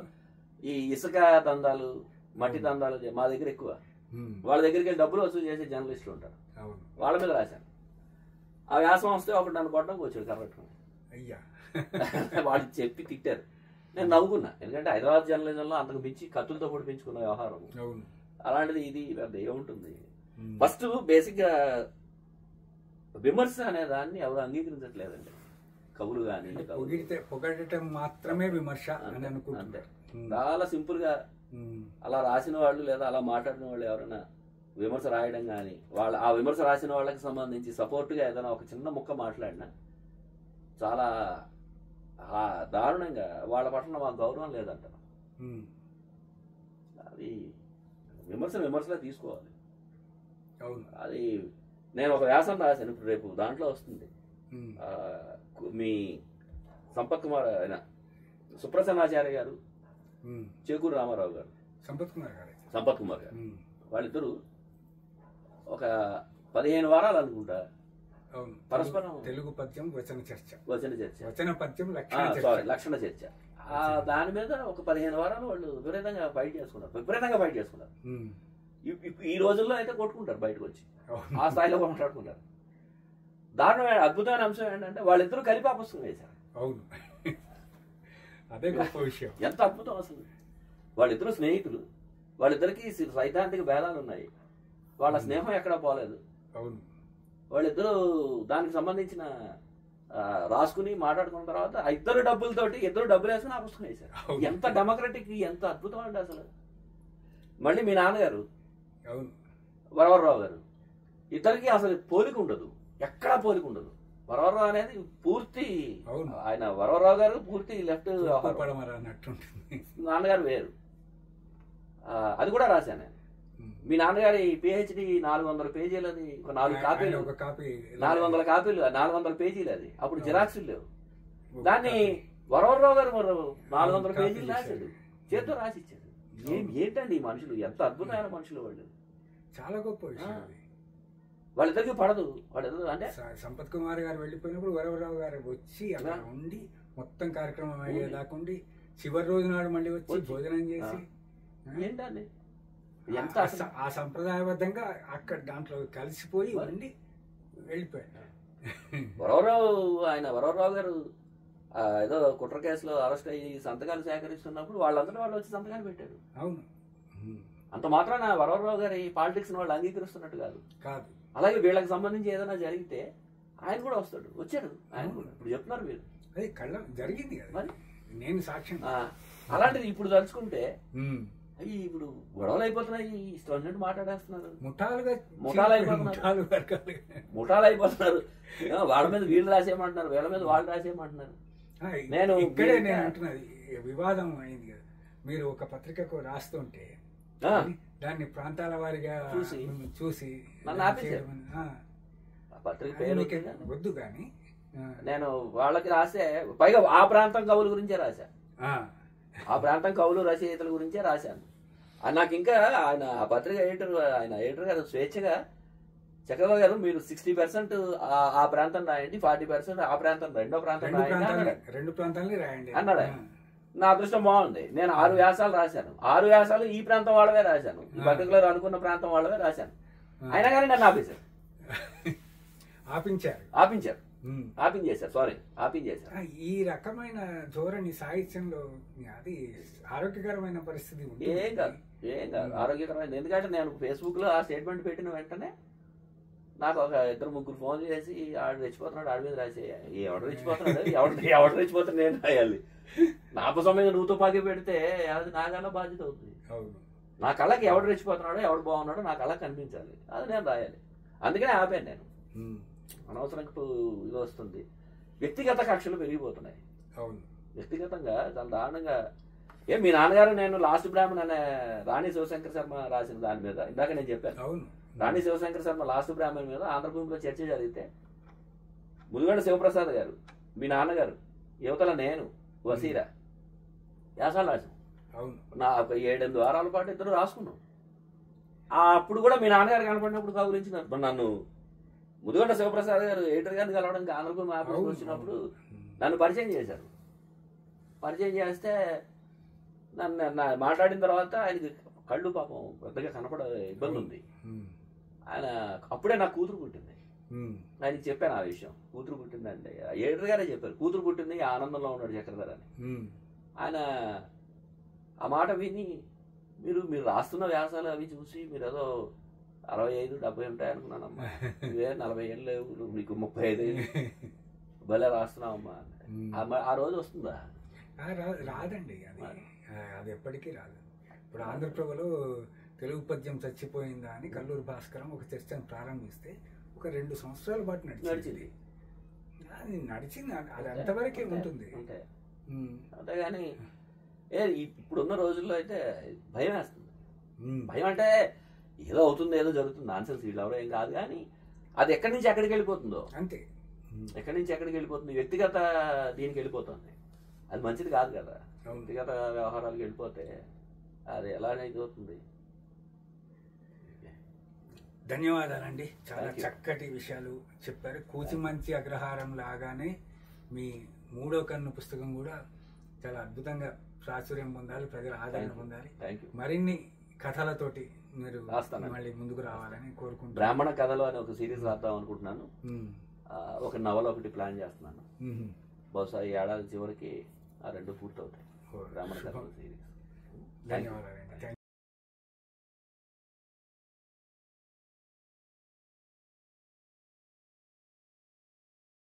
ఈ ఇసుక దందాలు, మట్టి దందాలు మా దగ్గర ఎక్కువ. వాళ్ళ దగ్గరికి వెళ్ళి డబ్బులు వసూలు చేసే జర్నలిస్టులు ఉంటారు, వాళ్ళ మీద రాశాను. ఆ వ్యాసం వస్తే ఒకటి నన్ను కొట్టడానికి వచ్చాడు కరెక్ట్. అయ్యా, వాళ్ళు చెప్పి తిట్టారు, నేను నవ్వుకున్నా. ఎందుకంటే హైదరాబాద్ జర్నలిజంలో అంతకు మించి కత్తులతో కూడా పెంచుకున్న వ్యవహారం. అలాంటిది ఇది పెద్ద ఏముంటుంది. ఫస్ట్ బేసిక్ గా విమర్శ అనే దాన్ని ఎవరు అంగీకరించట్లేదండి, కవులు కానీ. పొగడటం మాత్రమే విమర్శ అని అనుకుంటారు. చాలా సింపుల్ గా అలా రాసిన వాళ్ళు లేదా అలా మాట్లాడిన వాళ్ళు ఎవరైనా విమర్శ రాయడం కానీ, వాళ్ళ ఆ విమర్శ రాసిన వాళ్ళకి సంబంధించి సపోర్ట్గా ఏదైనా ఒక చిన్న ముక్క మాట్లాడినా చాలా దారుణంగా వాళ్ళ పట్ల మాకు గౌరవం లేదంటారు. అది విమర్శలా తీసుకోవాలి. అది నేను ఒక వ్యాసం రాశాను, ఇప్పుడు రేపు దాంట్లో వస్తుంది. మీ సంపత్ కుమార్ ఆయన సుప్రసన్నాచార్య గారు, చేకూరు రామారావు గారు, సంపత్ కుమార్ గారు, వాళ్ళిద్దరూ ఒక 15 వారాలు అనుకుంటా పరస్పరం తెలుగు పద్యం వచన చర్చ, వచన పద్యం లక్షణ చర్చ, దాని మీద ఒక 15 వారాలు వాళ్ళు విపరీతంగా ఫైట్ చేసుకున్నారు. ఈ రోజుల్లో అయితే కొట్టుకుంటారు బయటకు వచ్చి, ఆ స్థాయిలో మాట్లాడుకుంటారు. దారుణమైన అద్భుతమైన అంశం ఏంటంటే వాళ్ళిద్దరూ కలిపి ఆ పుస్తకం వేశారు. అవును, అదే గొప్ప విషయం. ఎంత అద్భుతం అసలు. వాళ్ళిద్దరూ స్నేహితులు, వాళ్ళిద్దరికి సైద్ధాంతిక భేదాలు ఉన్నాయి, వాళ్ళ స్నేహం ఎక్కడా పోలేదు. అవును, వాళ్ళిద్దరూ దానికి సంబంధించిన రాసుకుని మాట్లాడుకున్న తర్వాత ఇద్దరు డబ్బులు వేసుకుని ఆ పుస్తకం వేశారు. ఎంత డెమోక్రటిక్, ఎంత అద్భుతం అండి అసలు. మళ్ళీ మీ నాన్నగారు వరవరరావు గారు, ఇద్దరికి అసలు పోలిక ఉండదు, ఎక్కడా పోలిక ఉండదు. వరవరరావు అనేది పూర్తి, ఆయన వరవరరావు గారు పూర్తి లెఫ్ట్, నాన్నగారు వేరు. అది కూడా రాశాను నేను. మీ నాన్నగారి పిహెచ్డి 400 పేజీలది, 4 కాపీలు, 400 పేజీలు. అది అప్పుడు జిరాక్సులు లేవు. దాన్ని వరవరరావు గారు 400 పేజీలు రాశాడు, చేతితో రాసిచ్చాడు. ఏంటండి ఈ మనుషులు, ఎంత అద్భుతమైన మనుషులు వాళ్ళు. చాలా గొప్ప విషయం. వాళ్ళిద్దరికి పడదు. వాళ్ళిద్దరు అంటే సంపత్ కుమార్ గారు వెళ్ళిపోయినప్పుడు వరవరరావు గారు వచ్చి అలా ఉండి మొత్తం కార్యక్రమం అయ్యేదాకుండి చివరి రోజు నాడు మళ్ళీ వచ్చి భోజనం చేసి ఏంటండి ఎంత ఆ సంప్రదాయబద్ధంగా అక్కడ దాంట్లో కలిసిపోయి ఉండి వెళ్ళిపోయాడు. వరవరరావు గారు ఏదో కుట్ర కేసులో అరెస్ట్ అయ్యి సంతకాలు సేకరిస్తున్నప్పుడు వాళ్ళందరూ వాళ్ళు వచ్చి సంతకాలు పెట్టారు. అవును, అంత మాత్రాన వరవరరావు గారి పాలిటిక్స్ వాళ్ళు అంగీకరిస్తున్నట్టు కాదు. అలాగే వీళ్ళకి సంబంధించి ఏదైనా జరిగితే ఆయన కూడా వచ్చాడు ఆయన కూడా. ఇప్పుడు చెప్తున్నారు మీరు, అది కళ్ళ జరిగింది మరి, నేను సాక్ష్యం. అలాంటిది ఇప్పుడు తలుచుకుంటే ఇప్పుడు గొడవలు అయిపోతున్నాయి, ఇష్టం మాట్లాడేస్తున్నారు, ముఠాలు అయిపోతున్నారు. వాళ్ళ మీద వీళ్ళు రాసేయమంటున్నారు, వీళ్ళ మీద వాళ్ళు రాసేయమంటున్నారు. నేను ఇక్కడే నేను అంటున్నది, వివాదం అయింది కదా, మీరు ఒక పత్రికకు రాస్తుంటే దాన్ని ప్రాంతాల వారిగా చూసి వద్దు కానీ నేను వాళ్ళకి రాసే, పైగా ఆ ప్రాంతం కవుల గురించే రాశా, ఆ ప్రాంతం కవులు రచయితల గురించే రాశాను. నాకు ఇంకా ఆయన ఆ పత్రిక ఎడిటర్ గారు స్వేచ్ఛగా చక్రవర్తి గారు మీరు 60% ఆ ప్రాంతం రాయండి, 40% ఆ ప్రాంతం రెండో ప్రాంతం రాయండి అన్నాడు. రెండు ప్రాంతాలని రాయండి అన్నాడు ఆయన. నా అదృష్టం బాగుంది, నేను 6 వ్యాసాలు రాశాను. 6 వ్యాసాలు ఈ ప్రాంతం వాళ్ళవే రాశాను, ఈ పర్టికులర్ అనుకున్న ప్రాంతం వాళ్ళవే రాశాను. అయినా కానీ నన్ను ఆపేశారు, ఆపించేశారు. ఈ రకమైన ధోరణి సాహిత్యంలో అది ఆరోగ్యకరమైన పరిస్థితి ఏం కాదు ఆరోగ్యకరమైన. ఎందుకంటే నేను ఫేస్బుక్ లో ఆ స్టేట్మెంట్ పెట్టిన వెంటనే నాకు ఒక 2-3 ఫోన్ చేసి ఆడు రెచ్చిపోతున్నాడు, ఆడి మీద రాసే. ఎవడు రెచ్చిపోతున్నాడు, ఎవడు రెచ్చిపోతున్నాడు, నేను రాయాలి. నా సమయంగా నువ్వు తుపాకీ పెడితే అది నా కళ్ళ బాధ్యత అవుతుంది. నా కళ్ళకి ఎవడు రెచ్చిపోతున్నాడో ఎవడు బాగున్నాడో నా కళ్ళకి కనిపించాలి, అది నేను రాయాలి. అందుకనే ఆపాను నేను. అనవసరం ఇది వస్తుంది, వ్యక్తిగత కక్షలు పెరిగిపోతున్నాయి. వ్యక్తిగతంగా చాలా దారుణంగా. మీ నాన్నగారు నేను లాస్ట్ బ్రాహ్మణ్ అనే రాణి శివశంకర్ శర్మ రాసిన దాని మీద ఇందాక నేను చెప్పాను. రాణి శివశంకర్ శర్మ లాస్ట్ బ్రాహ్మణ్ మీద ఆంధ్రభూమిలో చర్చ జరిగితే ముదిగొండ శివప్రసాద్ గారు, మీ నాన్నగారు, యువతల నేను, వసీరా వ్యాసాలు రాసాం. నా ఒక 7-8 వారాల పాటు ఇద్దరు రాసుకున్నాం. అప్పుడు కూడా మీ నాన్నగారు కనపడినప్పుడు కౌగులించినారు నన్ను. ముదిగొండ శివప్రసాద్ గారు ఎడిటర్ గారిని కలవడానికి ఆంధ్రభూమి ఆఫీస్కి వచ్చినప్పుడు నన్ను పరిచయం చేశారు. పరిచయం చేస్తే నన్ను మాట్లాడిన తర్వాత ఆయనకి కళ్ళు పాపం పెద్దగా కనపడే ఇబ్బంది ఉంది. ఆయన అప్పుడే నాకు కూతురు పుట్టింది. ఆయనకి చెప్పాను ఆ విషయం, కూతురు పుట్టిందండి. ఎడిటర్ గారే చెప్పారు, కూతురు పుట్టింది, ఆనందంలో ఉన్నాడు చక్రధర్ అని. ఆయన ఆ మాట విని మీరు రాస్తున్న వ్యాసాలు అవి చూసి మీరు ఏదో 65-70 ఉంటాయి అనుకున్నానమ్మా, ఇవే 40 ఏళ్ళు లేవు, మీకు 35 ఏళ్ళు, భలే రాస్తున్నావమ్మా. ఆ రోజు వస్తుందా? రాదండి, అది ఎప్పటికీ రాదు. ఇప్పుడు ఆంధ్రప్రభలో తెలుగు పద్యం చచ్చిపోయిందా అని కల్లూరు భాస్కరం ఒక చర్చను ప్రారంభిస్తే ఒక 2 సంవత్సరాల పాటు నడిచింది. అది నడిచింది, అది అంతవరకే ఉంటుంది. అంతేగాని ఇప్పుడున్న రోజుల్లో అయితే భయం వేస్తుంది. భయం అంటే ఏదో అవుతుంది, ఏదో జరుగుతుంది, ఆన్సర్స్ వీళ్ళు ఎవరో ఏం కాదు. కానీ అది ఎక్కడి నుంచి ఎక్కడికి వెళ్ళిపోతుందో అంతే, ఎక్కడి నుంచి ఎక్కడికి వెళ్ళిపోతుంది, వ్యక్తిగత దీనికి వెళ్ళిపోతుంది. అది మంచిది కాదు కదా. వ్యక్తిగత వ్యవహారాలకు వెళ్ళిపోతే అది ఎలాగైతే అవుతుంది. ధన్యవాదాలండి, చాలా చక్కటి విషయాలు చెప్పారు. కూచిమంచి అగ్రహారం లాగానే మీ 3వ కన్ను పుస్తకం కూడా చాలా అద్భుతంగా ప్రాచుర్యం పొందాలి, ప్రజల ఆదరణ పొందాలి. మరిన్ని కథలతోటి మీరు మళ్ళీ ముందుకు రావాలని కోరుకుంటున్నాను. బ్రాహ్మణ కథలు అని ఒక సిరీస్ రాద్దాం అనుకుంటున్నాను. ఒక నవల ఒకటి ప్లాన్ చేస్తున్నాను. బహుశా ఈ ఏడాది చివరికి ఆ 2 పూర్తవుతాయి. బ్రాహ్మణ కథల సిరీస్. ధన్యవాదాలు.